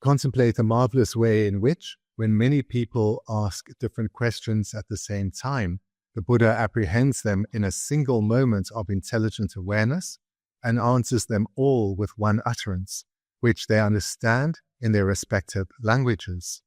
"Contemplate the marvelous way in which, when many people ask different questions at the same time, the Buddha apprehends them in a single moment of intelligent awareness and answers them all with one utterance, which they understand in their respective languages."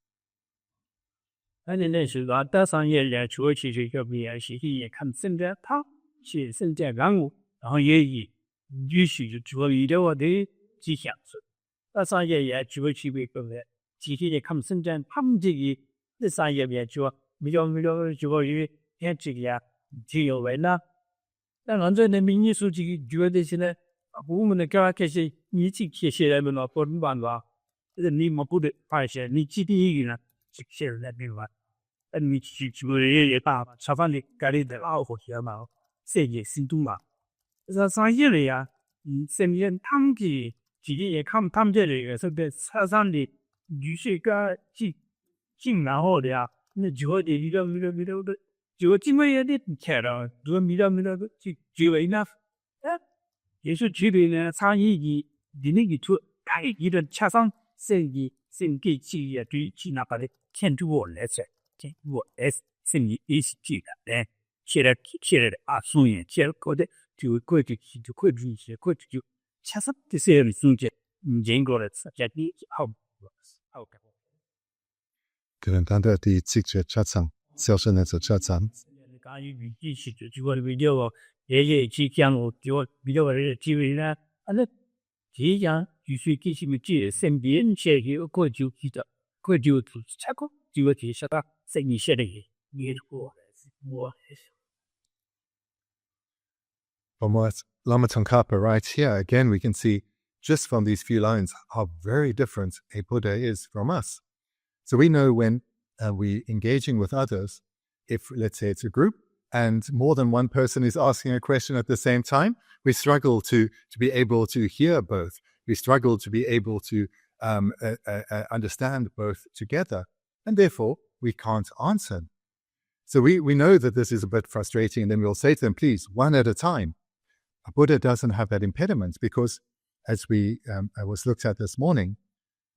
生意一起记的嘞，写了的啊，送人写了搞的就过去就过去些过去就，其实这些人中间人过来在地好。可能他的第几节车长，销售那则车长。关于语句是就我比较也去讲我就比较机会呢，啊那这样就是其实么这身边些有个就记得，个就差个就提晓得生意些的也过我。From what Lama Tsongkhapa writes here, again, we can see just from these few lines how very different a Buddha is from us. So we know when we're engaging with others, if let's say it's a group and more than one person is asking a question at the same time, we struggle to be able to hear both. We struggle to be able to understand both together, and therefore we can't answer. So we know that this is a bit frustrating, and then we'll say to them, please, one at a time. A Buddha doesn't have that impediment because, as I was looked at this morning,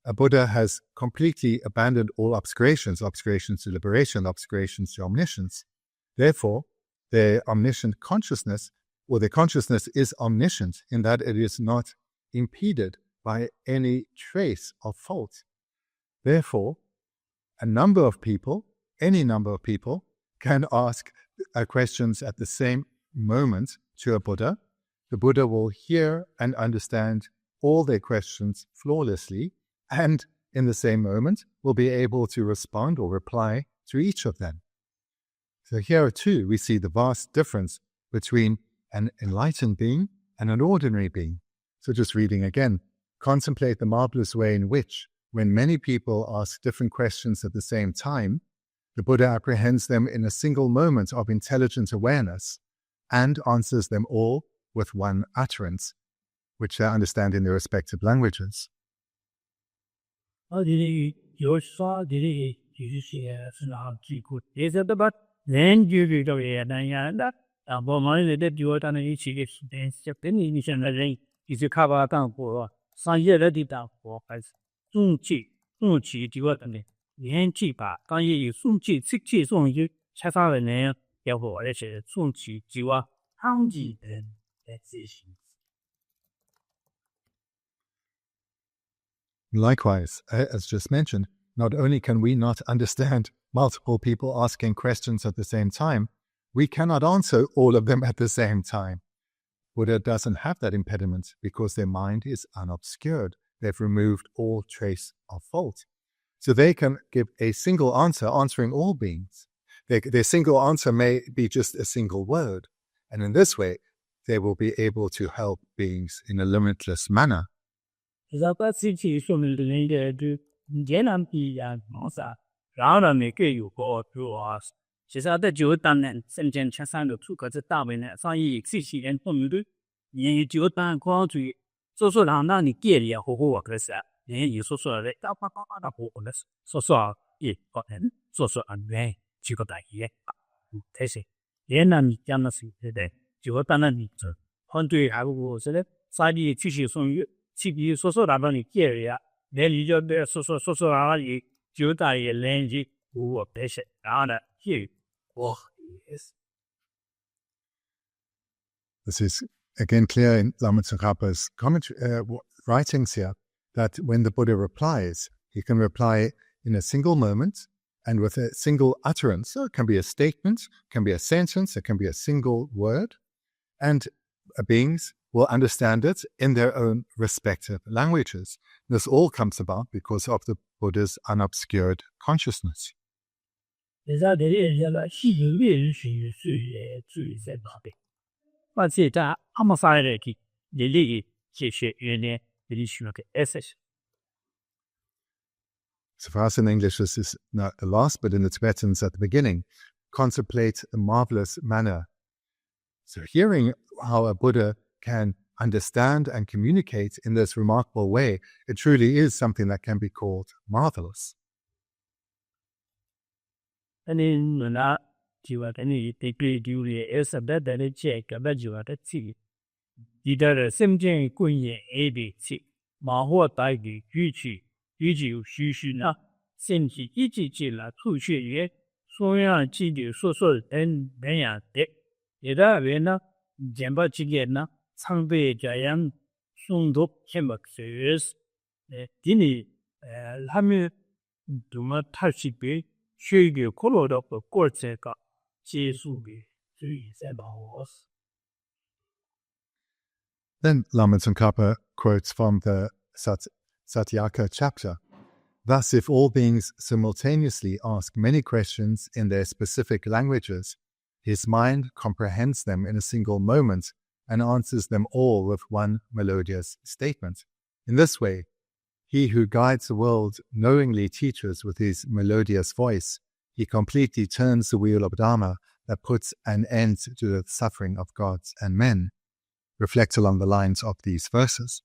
a Buddha has completely abandoned all obscurations to liberation, obscurations to omniscience. Therefore, their omniscient consciousness, or their consciousness is omniscient in that it is not impeded by any trace of fault. Therefore, any number of people, can ask questions at the same moment to a Buddha. The Buddha will hear and understand all their questions flawlessly, and in the same moment will be able to respond or reply to each of them. So here too we see the vast difference between an enlightened being and an ordinary being. So just reading again, contemplate the marvelous way in which, when many people ask different questions at the same time, the Buddha apprehends them in a single moment of intelligent awareness and answers them all with one utterance, which they understand in their respective languages. Likewise, as just mentioned, not only can we not understand multiple people asking questions at the same time, we cannot answer all of them at the same time. Buddha doesn't have that impediment because their mind is unobscured. They've removed all trace of fault. So they can give a single answer answering all beings. Their single answer may be just a single word. And in this way, they will be able to help beings in a limitless manner. This is again clear in Lama Tsongkhapa's writings here, that when the Buddha replies, he can reply in a single moment and with a single utterance. So it can be a statement, it can be a sentence, it can be a single word, and beings will understand it in their own respective languages. This all comes about because of the Buddha's unobscured consciousness. So for us in English, this is not the last, but in the Tibetans at the beginning, contemplate a marvelous manner. So hearing how a Buddha can understand and communicate in this remarkable way, it truly is something that can be called marvelous. 소양 지리 소소 된 내야데 예다베나 젬바 지게나 상배 자양 송독 해먹스스 디니 라미 두마 탈시비 쉐게 콜로도 꼬르체가 제수비 주의세바오스. Then Lama Tsongkhapa quotes from the Satyaka chapter. Thus, if all beings simultaneously ask many questions in their specific languages, his mind comprehends them in a single moment and answers them all with one melodious statement. In this way, he who guides the world knowingly teaches with his melodious voice. He completely turns the wheel of Dharma that puts an end to the suffering of gods and men. Reflect along the lines of these verses.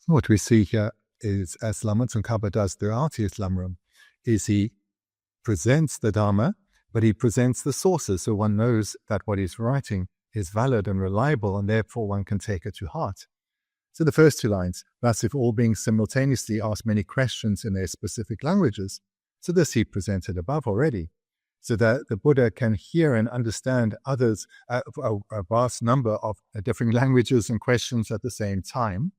What we see here is, as Lama Tsongkhapa does throughout his Lamrim, is he presents the Dharma, but he presents the sources, so one knows that what he's writing is valid and reliable, and therefore one can take it to heart. So the first two lines, thus if all beings simultaneously ask many questions in their specific languages, so this he presented above already, so that the Buddha can hear and understand others, a vast number of different languages and questions at the same time.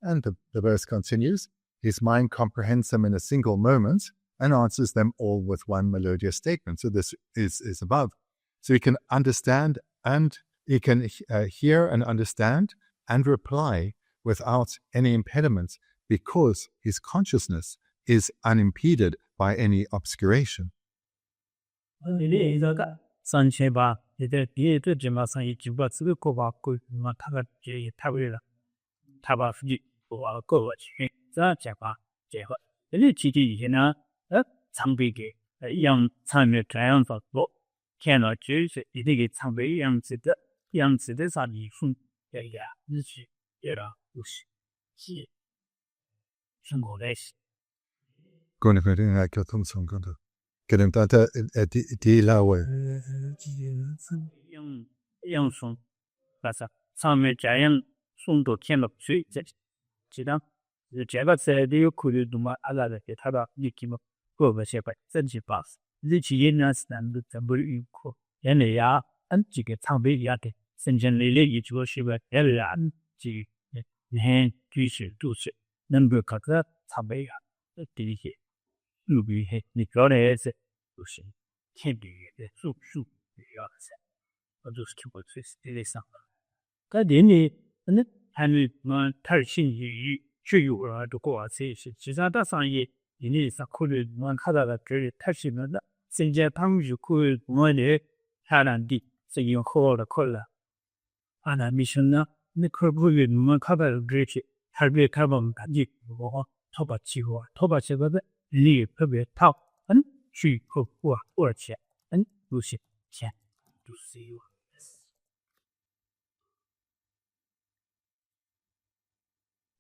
And the verse continues, his mind comprehends them in a single moment and answers them all with one melodious statement. So this is above. So he can understand and he can hear and understand and reply without any impediment because his consciousness is unimpeded by any obscuration.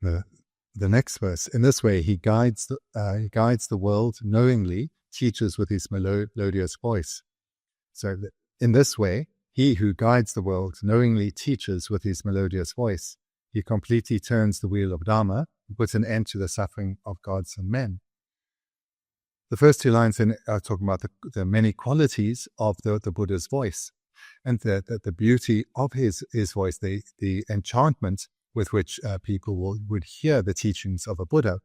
The next verse, in this way he guides the world knowingly, teaches with his melodious voice. So in this way, he who guides the world knowingly teaches with his melodious voice. He completely turns the wheel of Dharma and puts an end to the suffering of gods and men. The first two lines are talking about the many qualities of the Buddha's voice and the beauty of his voice, the enchantment with which people would hear the teachings of a Buddha.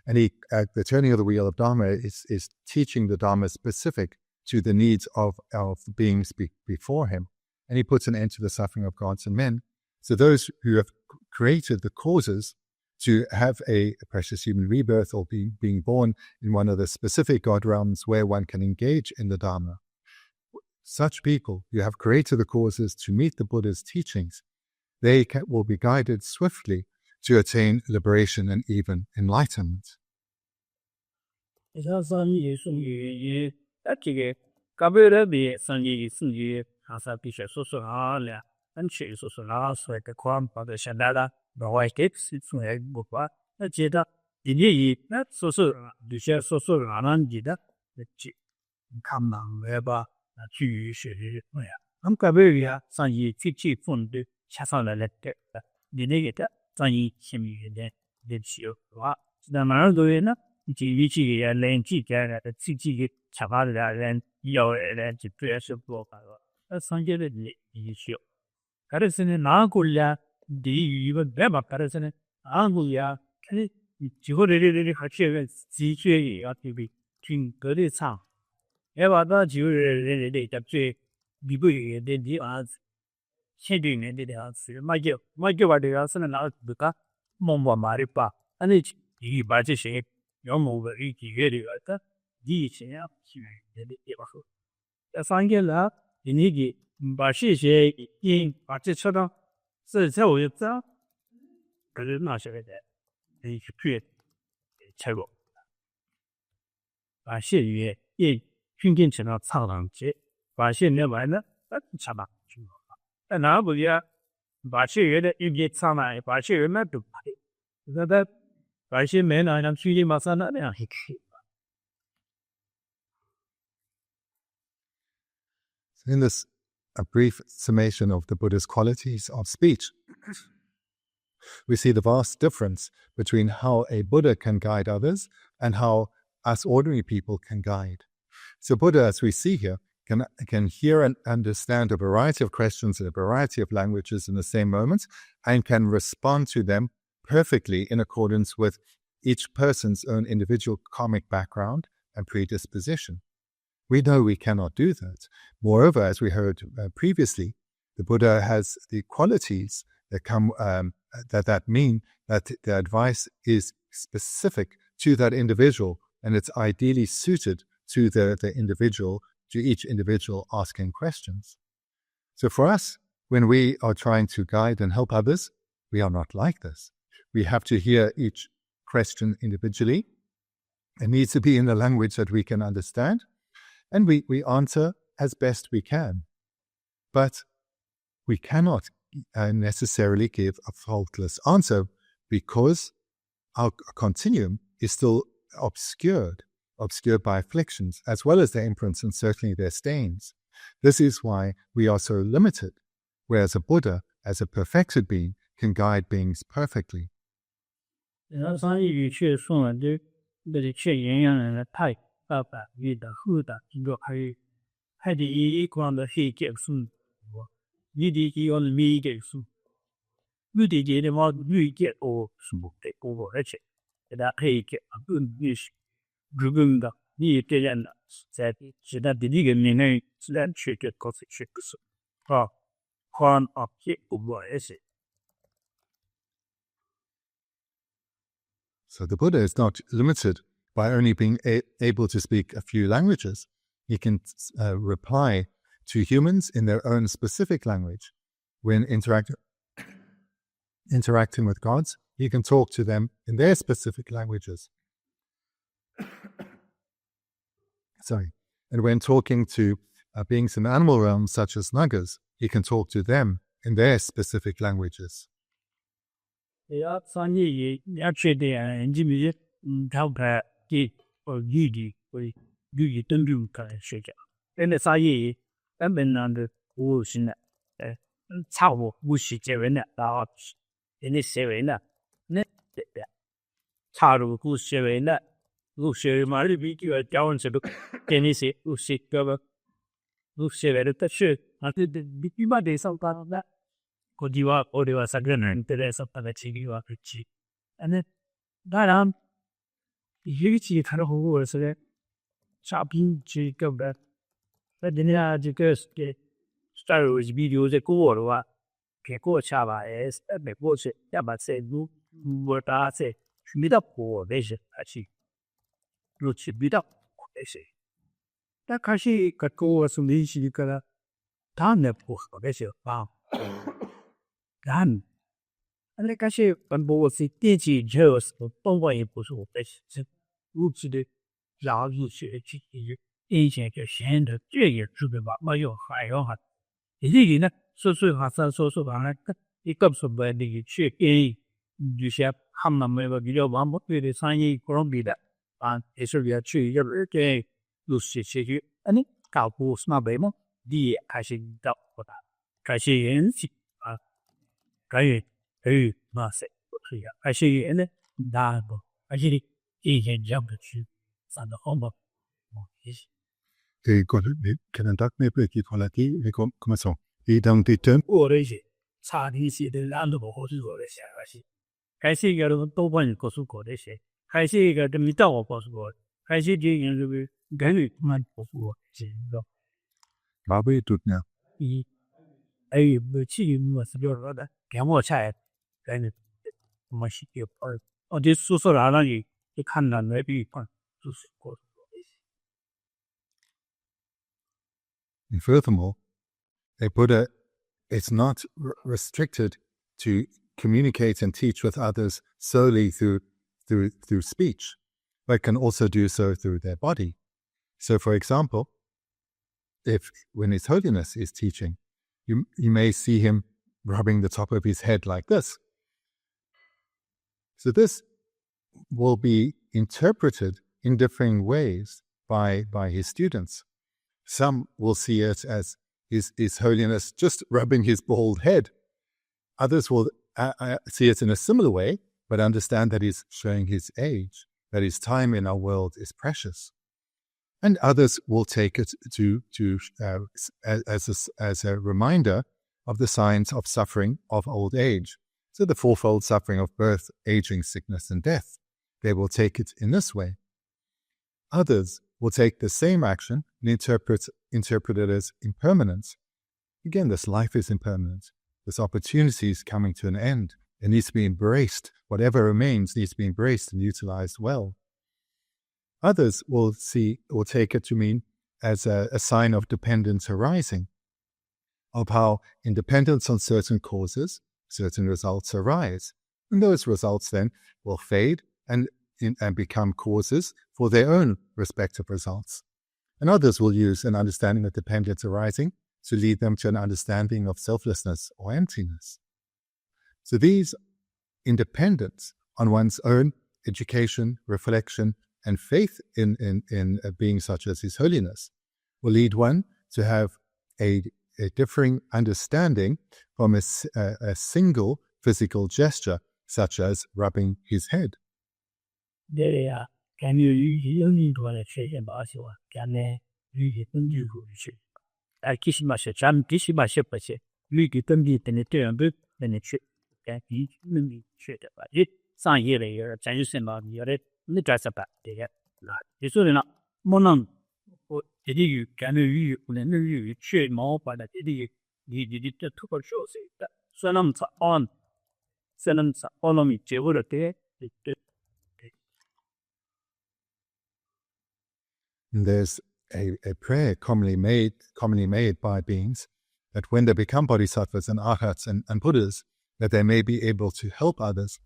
And the turning of the wheel of Dharma is teaching the Dharma specific to the needs of beings before him. And he puts an end to the suffering of gods and men. So those who have created the causes to have a precious human rebirth or being born in one of the specific God realms where one can engage in the Dharma, such people who have created the causes to meet the Buddha's teachings, they will be guided swiftly to attain liberation and even enlightenment. 像上一送也这个搞不了的上一送一还是必须说说好了，俺去说说老说个款把个现在的老外给是从来不管，那觉得第一那说说有些说说俺们记得那去看忙来吧，那去学哎呀，俺搞不了上一去分的下上来了的，你那个的上一前面的去哇，那马上都有呢。几个人几个人几个吃饭的人有人就不要说多吧，那上街的你需要，可是呢哪个呀？地域不别把可是呢哪个呀？可是你最后的还是个自觉也要对比听歌的唱，要把那就是在最弥补的地方，现对面的地方是买酒吧的地方是哪个个蒙古马的吧？那你把这些。要么个一几个的个，以前啊，是的地方说，这三个了，你个把这些把这车上，这我就知道，可是那些个的，你去吃过，把这些也训练成了操上去，把这那完了，吃吧，但哪不呀？把这些的一边上来，把这些那都拍，那把些没拿上去的马上那样去。In this a brief summation of the Buddha's qualities of speech, we see the vast difference between how a Buddha can guide others and how us ordinary people can guide. So Buddha, as we see here, can hear and understand a variety of questions in a variety of languages in the same moment and can respond to them perfectly in accordance with each person's own individual karmic background and predisposition. We know we cannot do that. Moreover, as we heard previously, the Buddha has the qualities that come that mean that the advice is specific to that individual and it's ideally suited to the individual, to each individual asking questions. So for us, when we are trying to guide and help others, we are not like this. We have to hear each question individually. It needs to be in a language that we can understand. And we answer as best we can. But we cannot necessarily give a faultless answer because our continuum is still obscured by afflictions, as well as their imprints and certainly their stains. This is why we are so limited, whereas a Buddha, as a perfected being, can guide beings perfectly. So the Buddha is not limited by only being able to speak a few languages. He can reply to humans in their own specific language. When interacting with gods, he can talk to them in their specific languages. And when talking to beings in the animal realm, such as nagas, he can talk to them in their specific languages. 然后学去印象就显得这也特别吧，没有还有哈。以呢，说话说话呢，一个说白的去给有些他们没有比较往不对的生意可能比的啊，也是要去要给就是去，你搞不什么白么？你还是到不大，开始演戏啊，可以嘛噻，是呀，开始演呢，那不，而且你以前这样的去，上的好嘛，也是。Et kan en dag med blive fra det, vi kommer så. I den det døm. 我的些差的些的难度不好是我的想法是，开始一个多半告诉我的些，开始一个都没到我告诉我，开始这样这个感觉蛮不符合，是个。Hvad du now? 一，没去我是就是说的，给我菜，感觉我是有哦，这宿舍那里就看到那边就是过。And furthermore, a Buddha is not restricted to communicate and teach with others solely through speech, but can also do so through their body. So, for example, if when His Holiness is teaching, you may see him rubbing the top of his head like this. So this will be interpreted in differing ways by his students. Some will see it as His Holiness just rubbing his bald head. Others will see it in a similar way, but understand that he's showing his age, that his time in our world is precious. And others will take it as a reminder of the signs of suffering of old age. So the fourfold suffering of birth, aging, sickness, and death. They will take it in this way. Others will take the same action and interpret it as impermanence. Again, this life is impermanent. This opportunity is coming to an end. It needs to be embraced. Whatever remains needs to be embraced and utilized well. Others will take it to mean as a sign of dependence arising, of how in dependence on certain causes, certain results arise. And those results then will fade and become causes for their own respective results. And others will use an understanding of dependence arising to lead them to an understanding of selflessness or emptiness. So these independence on one's own education, reflection, and faith in a being such as His Holiness will lead one to have a differing understanding from a single physical gesture, such as rubbing his head. And there's a prayer commonly made by beings that when they become bodhisattvas and arhats and Buddhas, that they may be able to help others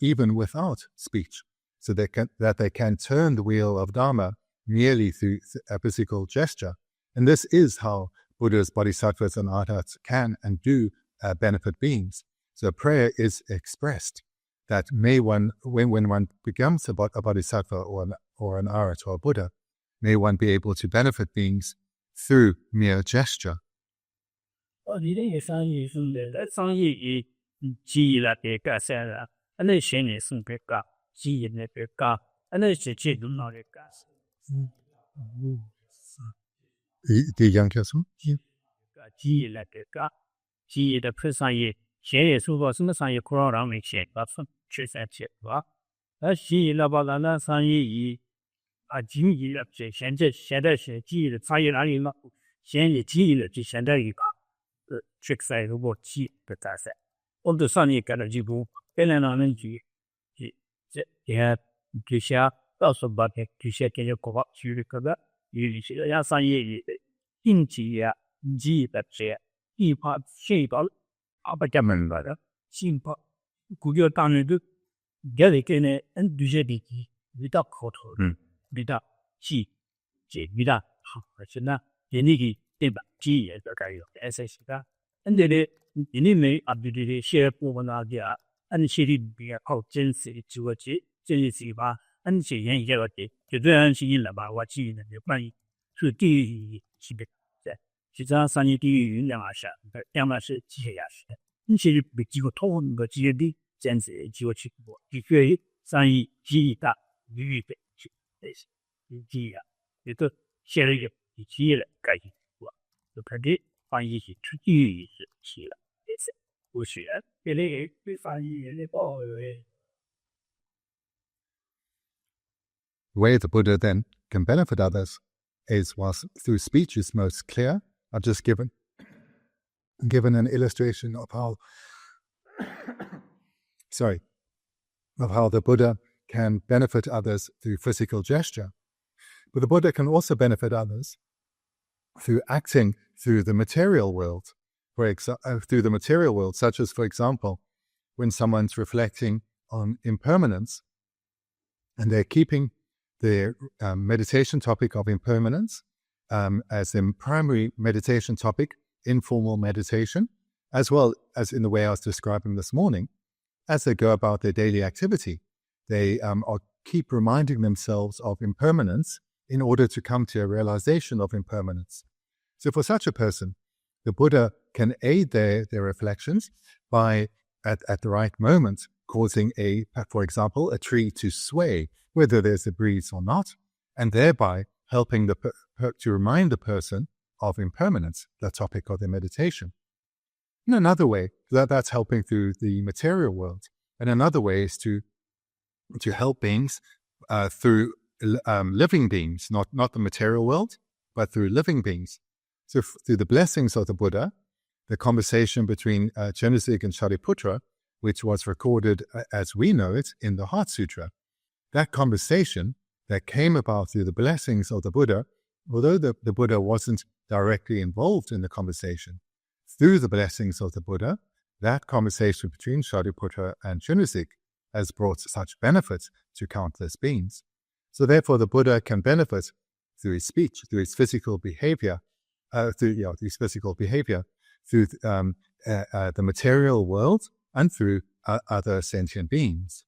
even without speech, so that they can turn the wheel of Dharma merely through a physical gesture. And this is how Buddhas, bodhisattvas, and arhats can and do benefit beings. So prayer is expressed that may one, when one becomes a bodhisattva or an arhat or a Buddha, may one be able to benefit beings through mere gesture. The young person? 比较细节比较好，而且呢，人力的对吧？记忆的该有 SS 的，那的人力没啊，对对，写部分那些啊，按写的比较靠真实的自我记，真实是吧？按写人一个的，就这样写了吧？我记忆的就关于是地域区别的，实际上三年地域两码事，两码是机械压实的，你其实比几个通那个机械的。这样子就去过，的确生意记忆大，预备去类似记忆啊，也都写了一个记忆了，该去过，就肯定翻译是出记忆是去了，类似我学别的对翻译人的报诶。The way the Buddha then can benefit others is whilst through speech is most clear. I've just given an illustration of how of how the Buddha can benefit others through physical gesture. But the Buddha can also benefit others through acting through the material world, such as, for example, when someone's reflecting on impermanence and they're keeping the meditation topic of impermanence as the primary meditation topic, informal meditation, as well as in the way I was describing this morning. As they go about their daily activity, they keep reminding themselves of impermanence in order to come to a realization of impermanence. So for such a person, the Buddha can aid their reflections by, at the right moment, causing for example, a tree to sway, whether there's a breeze or not, and thereby helping to remind the person of impermanence, the topic of their meditation. In another way, that's helping through the material world. And another way is to help beings through living beings, not the material world, but through living beings. So through the blessings of the Buddha, the conversation between Chenrezig and Shariputra, which was recorded as we know it in the Heart Sutra, that conversation that came about through the blessings of the Buddha, although the Buddha wasn't directly involved in the conversation, through the blessings of the Buddha, that conversation between Shariputra and Chenrezig has brought such benefits to countless beings. So therefore the Buddha can benefit through his speech, through his physical behavior, through the material world and through other sentient beings.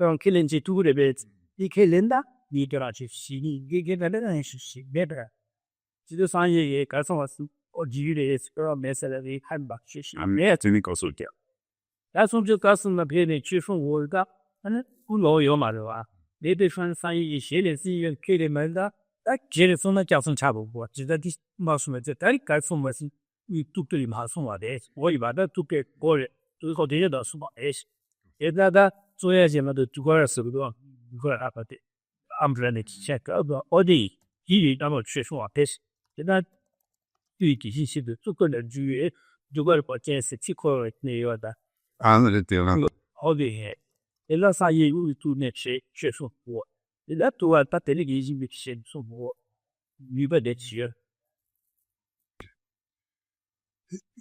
Don't kill in the 2 bits. He kill in that. He got a she get a little she better. To the sign ye, Casas or Judas or Messalary had back. I'm there to make also tell. That's what your cousin appeared in cheerful world up, and who know your mother. They different sign ye shell and see you kill him and that. That Jerison Jackson Chapel, what is that this Muslim, the Tariq guy from West, we took to him house on days, or about that took a call to go to the small age. If that, so as you mother to go as a go up at the umbrella check over all day, he double church for this. Did not do it, he said, to go to Jew, to go for chance, it's equal at New York. All the head. The last I you to net shake, church of war. The left to what that easy with shed some more. We were that year.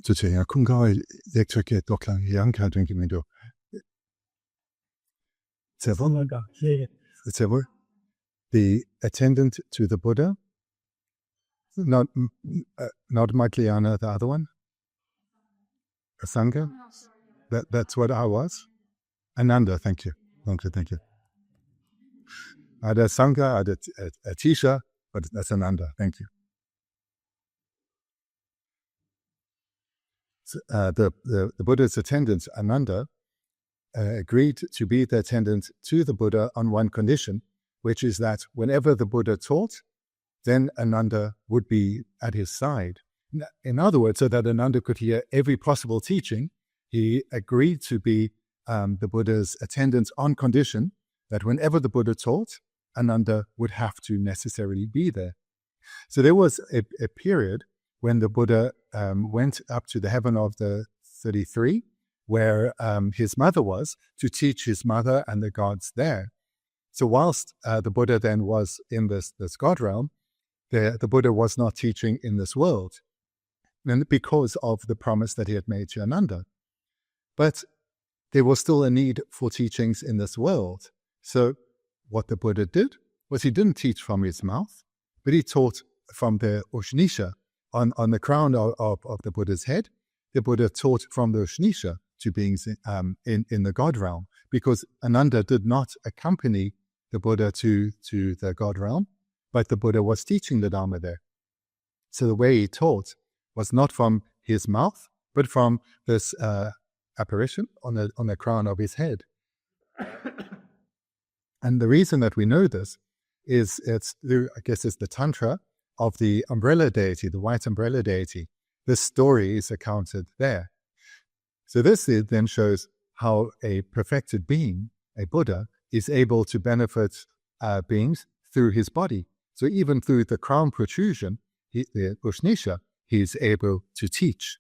To say, I couldn't go electric at Doctor Young drinking window. Several? Several? The attendant to the Buddha, not Madhyana, the other one, a Sangha. That's what I was. Ananda, thank you. Thank you. I had a Sangha, I had a Atisha, but that's Ananda, thank you. So, the Buddha's attendant, Ananda, agreed to be the attendant to the Buddha on one condition, which is that whenever the Buddha taught, then Ananda would be at his side. In other words, so that Ananda could hear every possible teaching, he agreed to be the Buddha's attendant on condition that whenever the Buddha taught, Ananda would have to necessarily be there. So there was a period when the Buddha went up to the heaven of the 33, where his mother was, to teach his mother and the gods there. So whilst the Buddha then was in this God realm, the Buddha was not teaching in this world, and because of the promise that he had made to Ananda. But there was still a need for teachings in this world. So what the Buddha did was he didn't teach from his mouth, but he taught from the Ushnisha. On the crown of the Buddha's head, the Buddha taught from the Ushnisha to beings in the God realm, because Ananda did not accompany the Buddha to the God realm, but the Buddha was teaching the Dharma there. So the way he taught was not from his mouth, but from this apparition on the crown of his head. And the reason that we know this is it's the Tantra of the umbrella deity, the white umbrella deity. This story is accounted there. So this then shows how a perfected being, a Buddha, is able to benefit beings through his body. So even through the crown protrusion, the Ushnisha, he is able to teach.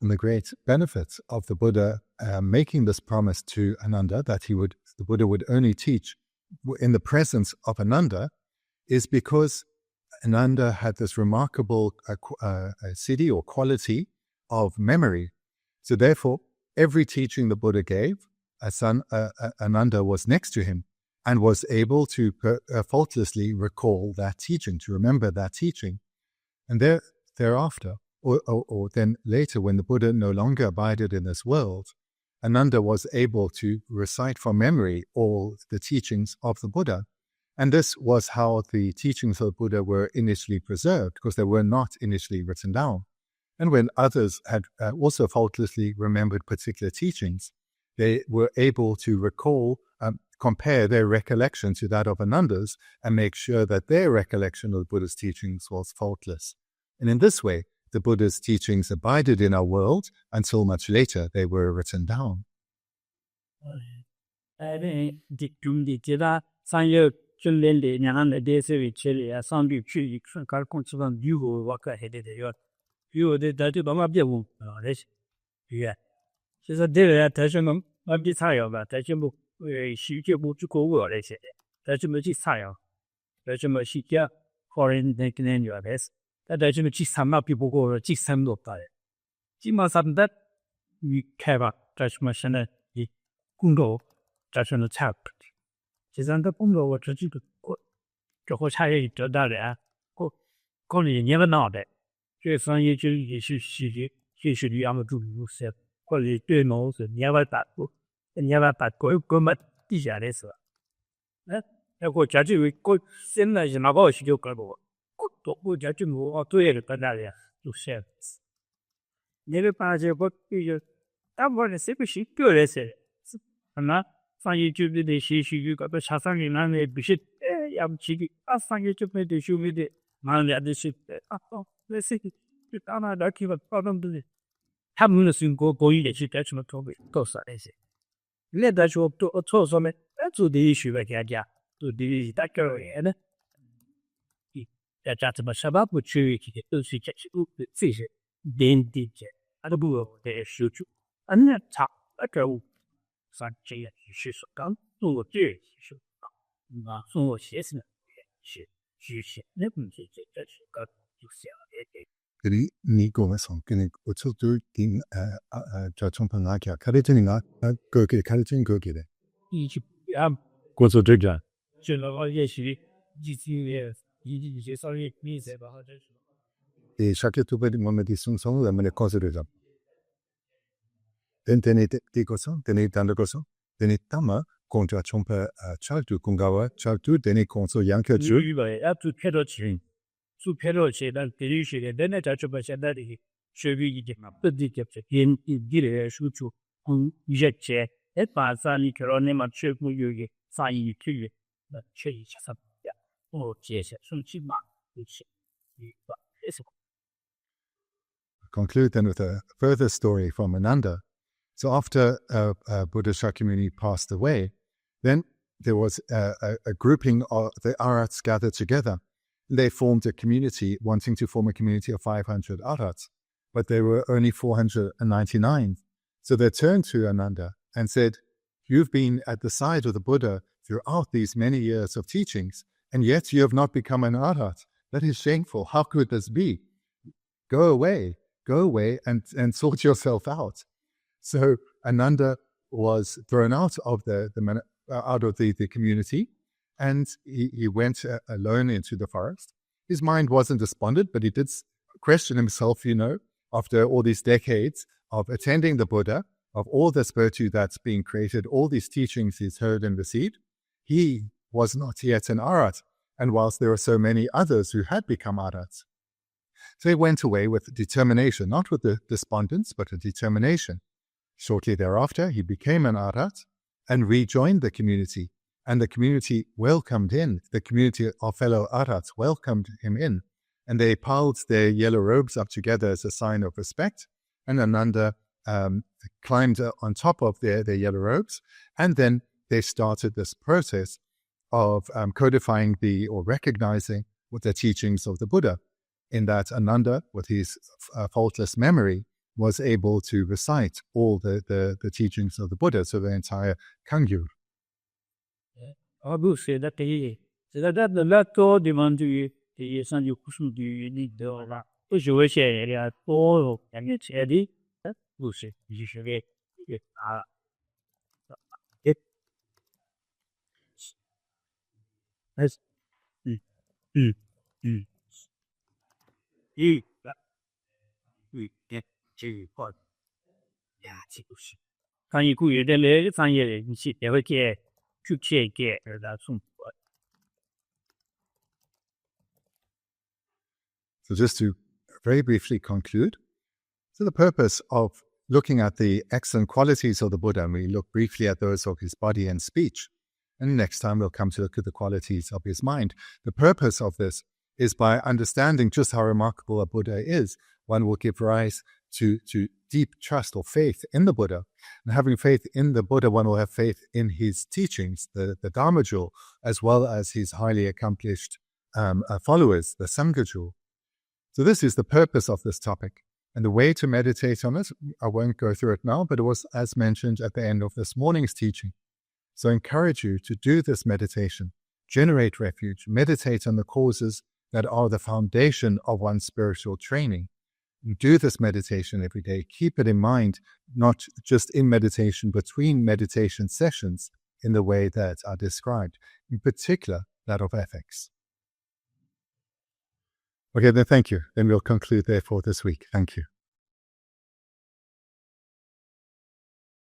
And the great benefit of the Buddha making this promise to Ananda that the Buddha would only teach in the presence of Ananda is because Ananda had this remarkable siddhi or quality of memory. So therefore, every teaching the Buddha gave, Ananda was next to him and was able to faultlessly recall that teaching, to remember that teaching. And thereafter, or then later, when the Buddha no longer abided in this world, Ananda was able to recite from memory all the teachings of the Buddha. And this was how the teachings of the Buddha were initially preserved, because they were not initially written down. And when others had also faultlessly remembered particular teachings, they were able to recall, compare their recollection to that of Ananda's and make sure that their recollection of the Buddha's teachings was faultless. And in this way, the Buddha's teachings abided in our world until much later they were written down. Kiri niko mason kini utsutu king Tsongkhapa ngakya karitini nga goke karitin goke de. Koso tegja. The Geshe Thubten Rabten song lamane koso tegja. Teni te koso, teni tanda koso, teni tama kontra Tsongkhapa chaltu kungawa chaltu teni konso yanka ju. Abtu kedo chin. Su pero che dan teri che den ta chopa cha da ri shebi ji ma pdi ke che yin dire shu chu hung ye che e pa sa ni kro ne ma che mu yu ge sa yi ki ye na che yi cha sa ya o che che sun chi ma yi che yi ba es. Conclude then with a further story from Ananda. So after Buddha Shakyamuni passed away, then there was a grouping of the arhats gathered together. They formed a community, wanting to form a community of 500 arhats, but there were only 499. So they turned to Ananda and said, "You've been at the side of the Buddha throughout these many years of teachings, and yet you have not become an arhat. That is shameful. How could this be? Go away and sort yourself out." So Ananda was thrown out of the community, and he went alone into the forest. His mind wasn't despondent, but he did question himself, after all these decades of attending the Buddha, of all this virtue that's being created, all these teachings he's heard and received. He was not yet an arhat, and whilst there were so many others who had become arhats. So he went away with determination, not with the despondence, but a determination. Shortly thereafter, he became an arhat and rejoined the community. And the community welcomed him. The community of fellow arhats welcomed him in. And they piled their yellow robes up together as a sign of respect. And Ananda climbed on top of their yellow robes. And then they started this process of codifying or recognizing the teachings of the Buddha. In that Ananda, with his faultless memory, was able to recite all the teachings of the Buddha, so the entire Kangyur. Abu said that the lato demandu the san you kusu du ni de la. Je vais chez les to yang che di. Bu se ji she ge a. Yes. We get to pot. Yeah, 看一故意的来商业的一些也会给去给而的送。 So just to very briefly conclude, so the purpose of looking at the excellent qualities of the Buddha, and we look briefly at those of his body and speech, and next time we'll come to look at the qualities of his mind. The purpose of this is by understanding just how remarkable a Buddha is, one will give rise to deep trust or faith in the Buddha. And having faith in the Buddha, one will have faith in his teachings, the Dharma jewel, as well as his highly accomplished followers, the Sangha jewel. So this is the purpose of this topic. And the way to meditate on it, I won't go through it now, but it was as mentioned at the end of this morning's teaching. So I encourage you to do this meditation, generate refuge, meditate on the causes that are the foundation of one's spiritual training. Do this meditation every day. Keep it in mind, not just in meditation, between meditation sessions in the way that are described, in particular that of ethics. Okay, then thank you. Then we'll conclude therefore this week. Thank you.